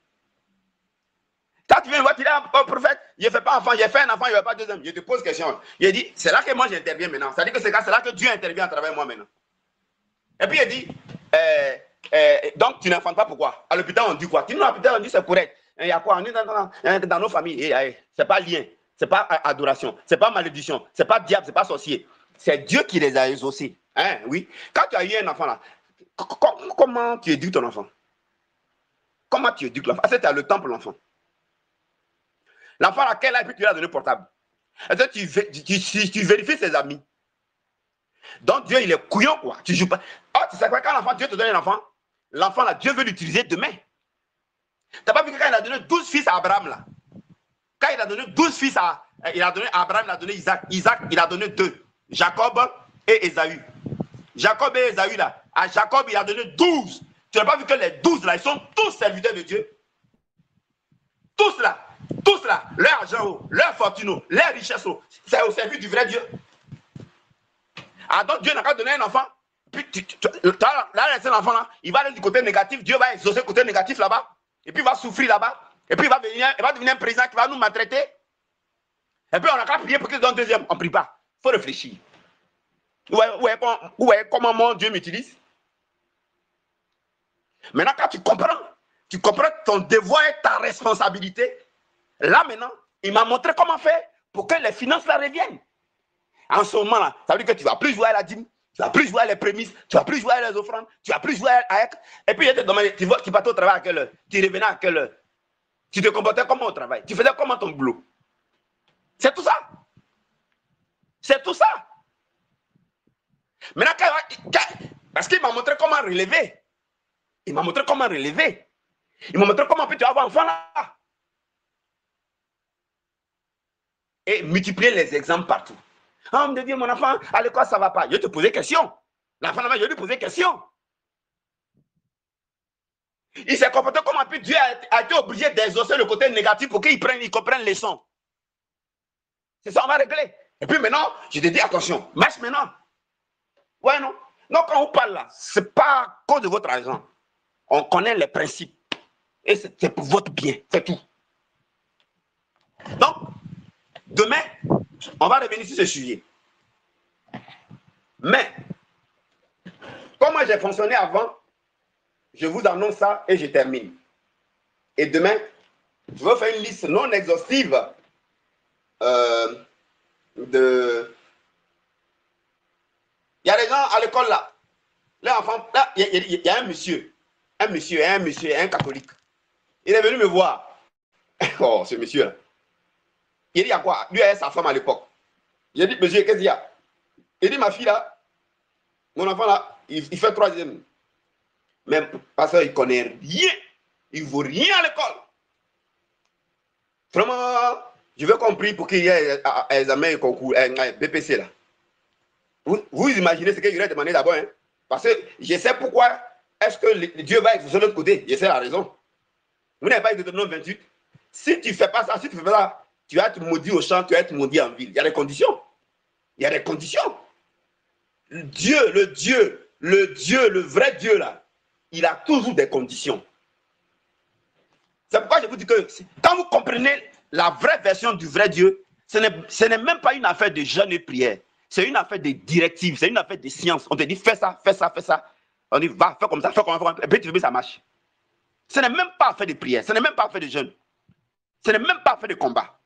Quand tu viens voir, tu dis, oh, prophète, je ne fais pas enfant, j'ai fait un enfant, je ne fais pas deuxième. Je te pose question. Il dit, c'est là que moi j'interviens maintenant. C'est-à-dire que c'est là que Dieu intervient à travers moi maintenant. Et puis il dit, donc tu n'enfantes pas pourquoi? À l'hôpital on dit quoi? Tu nous à l'hôpital on dit c'est correct. Il y a quoi? On est dans nos familles. C'est pas lien, c'est pas adoration, c'est pas malédiction, c'est pas diable, c'est pas sorcier. C'est Dieu qui les a exaucés. Hein, oui. Quand tu as eu un enfant là, comment tu éduques ton enfant? Comment tu éduques l'enfant? C'est le temps pour l'enfant. L'enfant à quel âge tu lui as donné portable? Tu vérifies ses amis. Donc Dieu il est couillon quoi. Tu joues pas. Oh, tu sais quoi, quand l'enfant, Dieu te donne un enfant, l'enfant là, Dieu veut l'utiliser demain. Tu n'as pas vu que quand il a donné 12 fils à Abraham là, quand il a donné 12 fils à Abraham, il a donné Isaac. Isaac, il a donné 2. Jacob et Ésaü. Jacob et Ésaü là, à Jacob il a donné 12. Tu n'as pas vu que les 12 là, ils sont tous serviteurs de Dieu. Tous là, leur argent, leur fortune, leur richesse, c'est au service du vrai Dieu. Ah donc Dieu n'a qu'à donner un enfant, puis là laisser l'enfant là, il va aller du côté négatif, Dieu va exaucer le côté négatif là-bas, et puis il va souffrir là-bas, et puis il va devenir un président qui va nous maltraiter. Et puis on n'a qu'à prier pour qu'il donne deuxième, on ne prie pas, il faut réfléchir. Où est comment mon Dieu m'utilise? Maintenant quand tu comprends ton devoir et ta responsabilité. Là maintenant, il m'a montré comment faire pour que les finances là reviennent. En ce moment-là, ça veut dire que tu ne vas plus jouer à la dîme, tu ne vas plus jouer à les prémices, tu ne vas plus jouer à les offrandes, tu ne vas plus jouer à... Et puis, il te demandé, tu partais au travail à quelle heure? Tu revenais à quelle heure? Tu te comportais comment au travail? Tu faisais comment ton boulot? C'est tout ça. C'est tout ça. Maintenant, parce qu'il m'a montré comment relever. Il m'a montré comment relever. Il m'a montré comment tu avoir un enfant là. Et multiplier les exemples partout. Ah, on me dit, mon enfant, à l'école, ça ne va pas. Je te posais question. L'enfant là-bas, je lui posais question. Il s'est comporté comment puis Dieu a été obligé d'exaucer le côté négatif pour qu'il comprenne les leçons. C'est ça, on va régler. Et puis maintenant, je te dis, attention, marche maintenant. Ouais, non. Non, quand on parle là, ce n'est pas à cause de votre argent. On connaît les principes. Et c'est pour votre bien, c'est tout. Donc, demain, on va revenir sur ce sujet. Mais, comment j'ai fonctionné avant, je vous annonce ça et je termine. Et demain, je vais faire une liste non exhaustive de... Il y a des gens à l'école là, les enfants, là, il y a un monsieur, un catholique. Il est venu me voir. Oh, ce monsieur là. Il dit, il y a quoi? Lui et sa femme à l'époque. J'ai dit, monsieur, qu'est-ce qu'il y a? Il dit, ma fille là, mon enfant là, il fait 3e. Même parce qu'il ne connaît rien. Il ne vaut rien à l'école. Vraiment, je veux qu'on prie pour qu'il y ait un examen et concours, un BPC là. Vous imaginez ce qu'il aurait demandé d'abord. Hein? Parce que je sais pourquoi est-ce que Dieu va exaucer de l'autre côté. Je sais la raison. Vous n'avez pas Deutéronome 28. Si tu ne fais pas ça, si tu ne fais pas ça, tu vas être maudit au champ, tu vas être maudit en ville. Il y a des conditions. Il y a des conditions. Le vrai Dieu là, il a toujours des conditions. C'est pourquoi je vous dis que quand vous comprenez la vraie version du vrai Dieu, ce n'est même pas une affaire de jeûne et prière. C'est une affaire de directive, c'est une affaire de science. On te dit fais ça, fais ça, fais ça. On dit va, fais comme ça, fais comme ça, et puis tu veux ça marche. Ce n'est même pas affaire de prière, ce n'est même pas affaire de jeûne. Ce n'est même pas affaire de combat.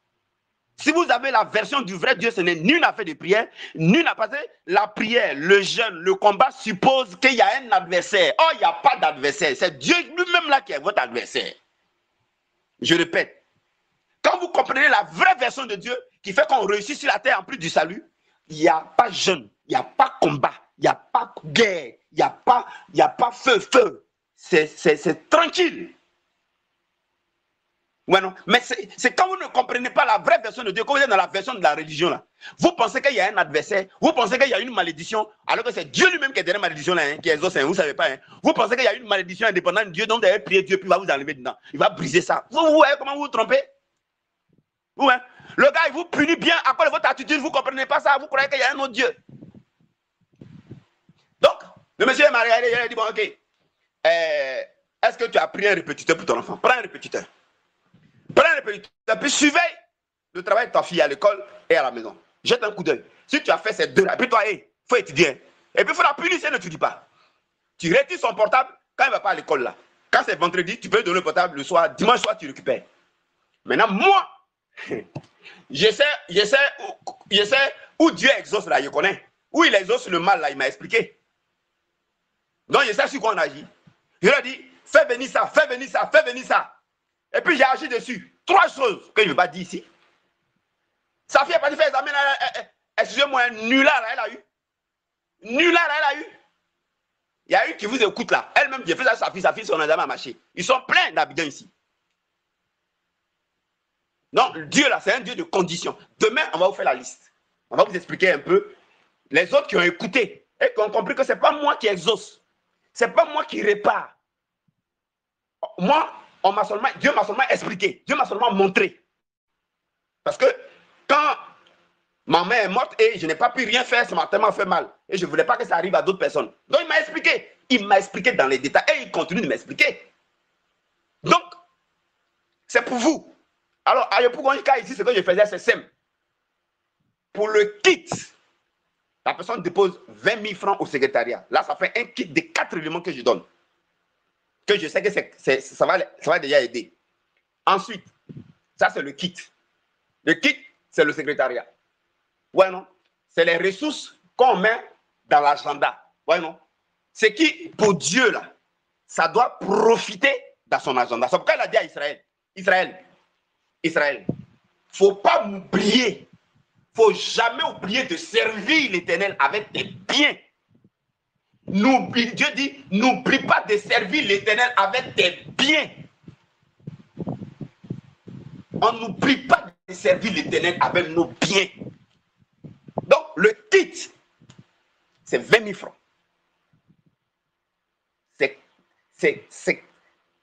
Si vous avez la version du vrai Dieu, ce n'est ni une affaire de prière, ni une affaire de... La prière, le jeûne, le combat suppose qu'il y a un adversaire. Oh, il n'y a pas d'adversaire. C'est Dieu lui-même là qui est votre adversaire. Je répète. Quand vous comprenez la vraie version de Dieu, qui fait qu'on réussit sur la terre en plus du salut, il n'y a pas jeûne, il n'y a pas combat, il n'y a pas guerre, il n'y a pas feu. C'est tranquille. Ouais, non. Mais c'est quand vous ne comprenez pas la vraie version de Dieu, quand vous êtes dans la version de la religion, là, vous pensez qu'il y a un adversaire, vous pensez qu'il y a une malédiction, alors que c'est Dieu lui-même qui est derrière la malédiction, là, hein, qui exauce, hein, vous ne savez pas. Hein. Vous pensez qu'il y a une malédiction indépendante de Dieu, donc vous allez prier Dieu, puis il va vous enlever dedans. Il va briser ça. Vous voyez comment vous vous trompez? Ouais. Le gars, il vous punit bien à cause de votre attitude, vous ne comprenez pas ça, vous croyez qu'il y a un autre Dieu. Le monsieur m'a regardé, il a dit, bon, ok, est-ce que tu as pris un répétiteur pour ton enfant? Prends un répétiteur. Prends un répétiteur, puis surveille le travail de ta fille à l'école et à la maison. Jette un coup d'œil. Si tu as fait ces deux-là, puis toi, il faut étudier. Et puis il faut la punir si elle ne t'étudie pas. Tu retires son portable quand il ne va pas à l'école là. Quand c'est vendredi, tu peux lui donner le portable le soir. Dimanche soir, tu récupères. Maintenant, moi, je sais où Dieu exauce là, je connais. Où il exauce le mal là, il m'a expliqué. Donc je sais sur quoi on agit. Je lui ai dit, fais venir ça, fais venir ça, fais venir ça. Et puis j'ai agi dessus. 3 choses que je ne vais pas dire ici. Sa fille n'a pas dû faire examen. Excusez-moi, un nulard là, elle a eu. Nulard là, elle a eu. Il y a une qui vous écoute là. Elle-même, j'ai fait ça à sa fille, son examen a marché. Ils sont pleins d'Abidjan ici. Donc, Dieu là, c'est un Dieu de conditions. Demain, on va vous faire la liste. On va vous expliquer un peu. Les autres qui ont écouté et qui ont compris que ce n'est pas moi qui exauce. Ce n'est pas moi qui répare. Moi, Dieu m'a seulement expliqué. Dieu m'a seulement montré. Parce que quand ma mère est morte et je n'ai pas pu rien faire, ça m'a tellement fait mal. Et je ne voulais pas que ça arrive à d'autres personnes. Donc, il m'a expliqué. Il m'a expliqué dans les détails et il continue de m'expliquer. Donc, c'est pour vous. Alors, à Yopougonjika, ici, ce que je faisais, c'est simple. Pour le kit, la personne dépose 20 000 francs au secrétariat. Là, ça fait un kit de 4 éléments que je donne. Que je sais que ça va déjà aider. Ensuite, ça, c'est le kit. Le kit, c'est le secrétariat. Ouais, non? C'est les ressources qu'on met dans l'agenda. Ouais, non? C'est qui, pour Dieu, là, ça doit profiter dans son agenda. C'est pourquoi il a dit à Israël, Israël, faut pas m'oublier. Faut jamais oublier de servir l'Éternel avec tes biens. Dieu dit, n'oublie pas de servir l'Éternel avec tes biens. On n'oublie pas de servir l'Éternel avec nos biens. Donc, le kit, c'est 20 000 francs. C'est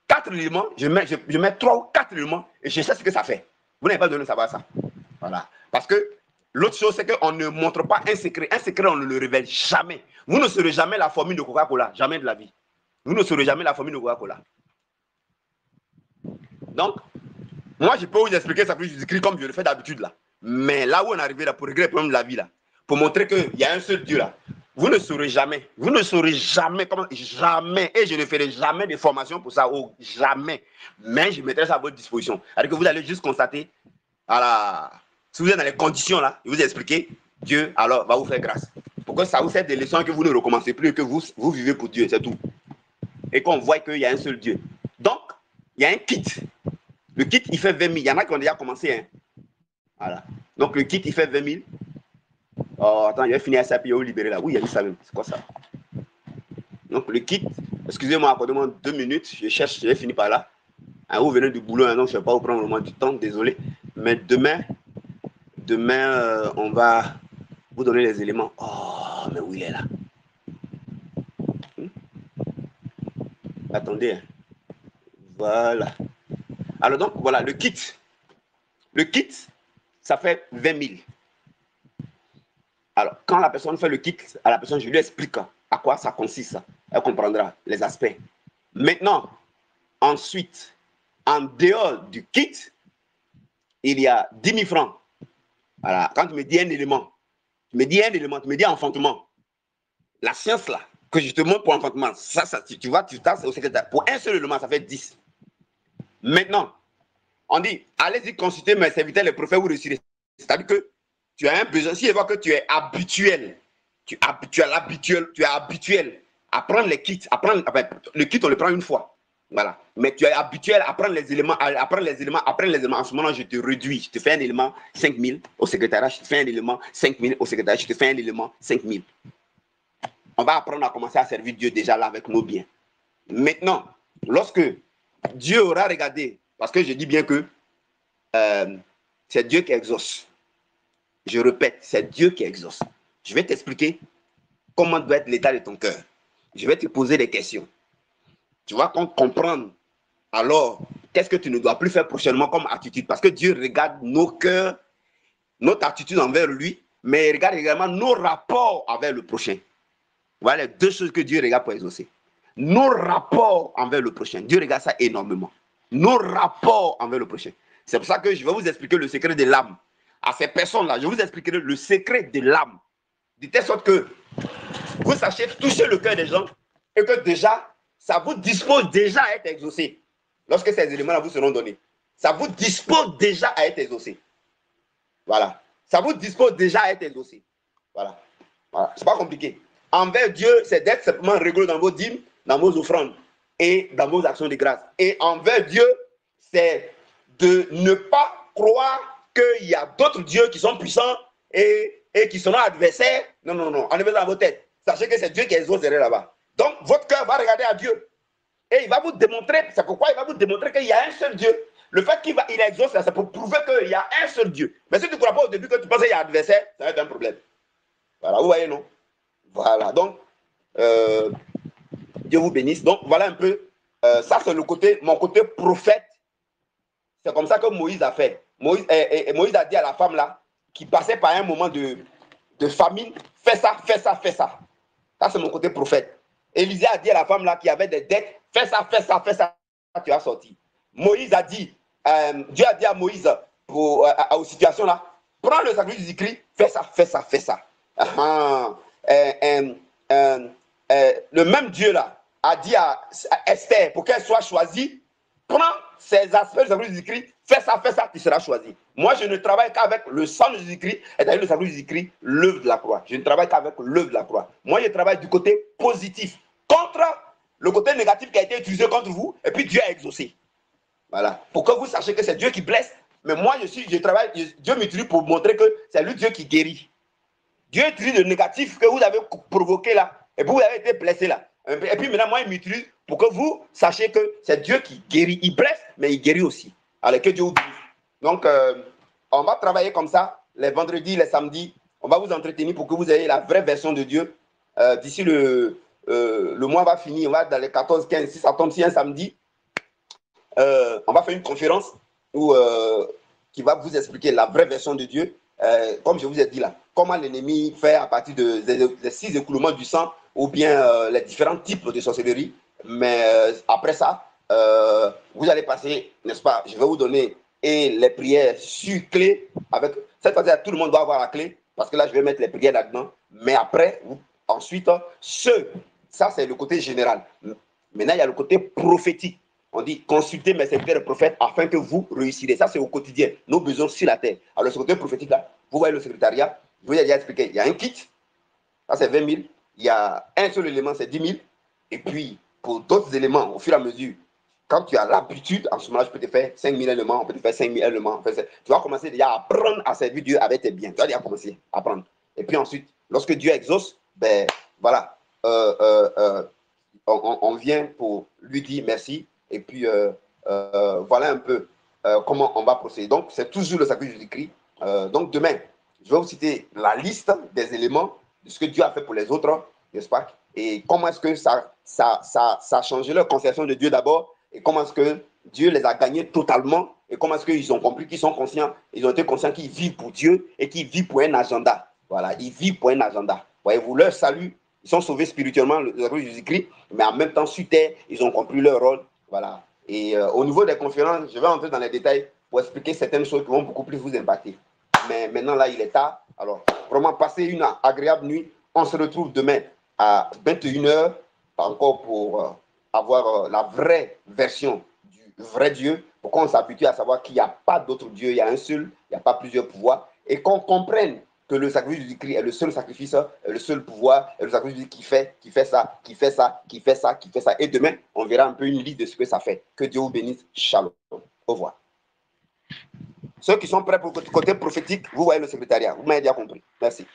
4 éléments. Je mets 3 ou 4 éléments et je sais ce que ça fait. Vous n'avez pas besoin de savoir ça. Voilà. Parce que l'autre chose, c'est qu'on ne montre pas un secret. Un secret, on ne le révèle jamais. Vous ne serez jamais la formule de Coca-Cola. Jamais de la vie. Vous ne serez jamais la formule de Coca-Cola. Donc, moi, je peux vous expliquer ça, je écris comme je le fais d'habitude là. Mais là où on est arrivé là, pour régler le problème de la vie là, pour montrer qu'il y a un seul Dieu là, vous ne saurez jamais. Vous ne saurez jamais comment. Jamais. Et je ne ferai jamais de formation pour ça. Oh, jamais. Mais je mettrai ça à votre disposition. Alors que vous allez juste constater, si vous êtes dans les conditions là, je vous ai expliqué, Dieu alors va vous faire grâce. Pourquoi ça vous fait des leçons que vous ne recommencez plus et que vous vivez pour Dieu, c'est tout. Et qu'on voit qu'il y a un seul Dieu. Donc, il y a un kit. Le kit, il fait 20 000. Il y en a qui ont déjà commencé. Hein. Voilà. Donc, le kit, il fait 20 000. Oh, attends, je vais finir ça, puis je vais vous libérer là. Oui, il y a dit ça même. C'est quoi ça? Donc, le kit, excusez-moi, accordez-moi 2 minutes. Je cherche, je vais finir par là. Hein, vous venez du boulot, hein, donc je ne vais pas vous prendre vraiment du temps, désolé. Mais demain, on va vous donner les éléments. Oh, mais où il est là? Attendez. Hein. Voilà. Alors donc, voilà, le kit. Le kit, ça fait 20 000. Alors, quand la personne fait le kit, à la personne, je lui explique à quoi ça consiste. Elle comprendra les aspects. Maintenant, ensuite, en dehors du kit, il y a 10 000 francs. Voilà. Quand tu me dis un élément, tu me dis enfantement. La science là, que je te montre pour enfantement, ça tu vois, tu tasses au secrétaire. Pour un seul élément, ça fait 10. Maintenant, on dit, allez-y consulter mes serviteurs, les prophètes, vous réussirez. C'est-à-dire que tu as un besoin, si je vois que tu es habituel, tu es habituel à prendre les kits, le kit, on le prend une fois. Voilà. Mais tu es habituel à prendre les éléments, En ce moment, je te réduis. Je te fais un élément 5 000 au secrétariat, je te fais un élément 5 000 au secrétariat, je te fais un élément 5 000. On va apprendre à commencer à servir Dieu déjà là avec nos biens. Maintenant, lorsque Dieu aura regardé, parce que je dis bien que c'est Dieu qui exauce. Je répète, c'est Dieu qui exauce. Je vais t'expliquer comment doit être l'état de ton cœur. Je vais te poser des questions. Tu vas comprendre alors qu'est-ce que tu ne dois plus faire prochainement comme attitude. Parce que Dieu regarde nos cœurs, notre attitude envers lui, mais il regarde également nos rapports avec le prochain. Voilà les deux choses que Dieu regarde pour exaucer. Nos rapports envers le prochain. Dieu regarde ça énormément. Nos rapports envers le prochain. C'est pour ça que je vais vous expliquer le secret de l'âme. À ces personnes-là, je vous expliquerai le secret de l'âme. De telle sorte que vous sachiez toucher le cœur des gens et que déjà, ça vous dispose déjà à être exaucé. Lorsque ces éléments-là vous seront donnés, ça vous dispose déjà à être exaucé. Voilà. Ça vous dispose déjà à être exaucé. Voilà. Voilà. C'est pas compliqué. Envers Dieu, c'est d'être simplement rigoureux dans vos dîmes, dans vos offrandes et dans vos actions de grâce. Et envers Dieu, c'est de ne pas croire qu'il y a d'autres dieux qui sont puissants et qui seront adversaires. Non, non, non. Enlevez dans vos têtes. Sachez que c'est Dieu qui exauce derrière là-bas. Donc, votre cœur va regarder à Dieu. Et il va vous démontrer, c'est pourquoi il va vous démontrer qu'il y a un seul Dieu. Le fait qu'il exauce, c'est pour prouver qu'il y a un seul Dieu. Mais si tu ne crois pas au début que tu penses qu'il y a un adversaire, ça va être un problème. Voilà, vous voyez, non? Voilà, donc, Dieu vous bénisse. Donc, voilà un peu, ça c'est le côté, mon côté prophète. C'est comme ça que Moïse a fait. Moïse a dit à la femme là, qui passait par un moment de famine, fais ça, fais ça, fais ça. Ça c'est mon côté prophète. Élisée a dit à la femme là qui avait des dettes, fais ça, fais ça, fais ça, tu as sorti. Moïse a dit, Dieu a dit à Moïse, aux situations là, prends le sacrifice du Christ, fais ça, fais ça, fais ça. Le même Dieu là a dit à Esther, pour qu'elle soit choisie, prends ces aspects du sacrifice du Christ, fais ça, tu seras choisi. Moi, je ne travaille qu'avec le sang de Jésus-Christ, et d'ailleurs le sacrifice du Christ, l'œuvre de la croix. Je ne travaille qu'avec l'œuvre de la croix. Moi, je travaille du côté positif, contre le côté négatif qui a été utilisé contre vous, et puis Dieu a exaucé. Voilà. Pour que vous sachiez que c'est Dieu qui blesse, mais moi, je travaille, Dieu m'utilise pour montrer que c'est lui Dieu qui guérit. Dieu utilise le négatif que vous avez provoqué là, et puis vous avez été blessé là. Et puis maintenant, moi, il m'utilise pour que vous sachiez que c'est Dieu qui guérit. Il blesse, mais il guérit aussi. Alors que Dieu vous bénisse. Donc, on va travailler comme ça, les vendredis, les samedis. On va vous entretenir pour que vous ayez la vraie version de Dieu. D'ici le mois va finir, on va dans les 14, 15, si ça tombe, si un samedi, on va faire une conférence qui va vous expliquer la vraie version de Dieu. Comme je vous ai dit là, comment l'ennemi fait à partir des 6 écoulements du sang ou bien les différents types de sorcellerie. Mais après ça, vous allez passer, n'est-ce pas, je vais vous donner les prières sur clé. Avec, cette fois-ci, tout le monde doit avoir la clé parce que là, je vais mettre les prières là-dedans. Mais après, ensuite, ça c'est le côté général. Maintenant, il y a le côté prophétique. On dit consultez mes serviteurs et prophètes afin que vous réussirez. Ça, c'est au quotidien, nos besoins sur la terre. Alors, ce côté prophétique là, vous voyez le secrétariat, je vous ai déjà expliqué. Il y a un kit, ça c'est 20 000. Il y a un seul élément, c'est 10 000. Et puis, pour d'autres éléments, au fur et à mesure, quand tu as l'habitude, en ce moment, je peux te faire 5 000 éléments, on peut te faire 5 000 éléments. Tu vas commencer déjà à apprendre à servir Dieu avec tes biens. Tu vas déjà commencer à apprendre. Et puis ensuite, lorsque Dieu exauce, ben voilà, on vient pour lui dire merci. Et puis, voilà un peu comment on va procéder. Donc, c'est toujours le sacrifice de Jésus-Christ. Donc, demain, je vais vous citer la liste des éléments de ce que Dieu a fait pour les autres, n'est-ce pas? Et comment est-ce que ça a changé leur conception de Dieu d'abord, et comment est-ce que Dieu les a gagnés totalement, et comment est-ce qu'ils ont compris qu'ils sont conscients, ils ont été conscients qu'ils vivent pour Dieu et qu'ils vivent pour un agenda. Voilà, ils vivent pour un agenda. Voyez-vous, leur salut, ils sont sauvés spirituellement, le sacrifice de Jésus-Christ, mais en même temps, sur terre, ils ont compris leur rôle. Voilà. Et au niveau des conférences, je vais entrer dans les détails pour expliquer certaines choses qui vont beaucoup plus vous impacter. Mais maintenant, là, il est tard. Alors, vraiment, passez une agréable nuit. On se retrouve demain à 21 h, encore pour avoir la vraie version du vrai Dieu, pour qu'on s'habitue à savoir qu'il n'y a pas d'autre Dieu, il y a un seul, il n'y a pas plusieurs pouvoirs, et qu'on comprenne que le sacrifice du Christ est le seul sacrifice, le seul pouvoir, et le sacrifice qui fait ça, qui fait ça, qui fait ça, qui fait ça. Et demain, on verra un peu une liste de ce que ça fait. Que Dieu vous bénisse. Shalom. Au revoir. Ceux qui sont prêts pour le côté prophétique, vous voyez le secrétariat. Vous m'avez déjà compris. Merci.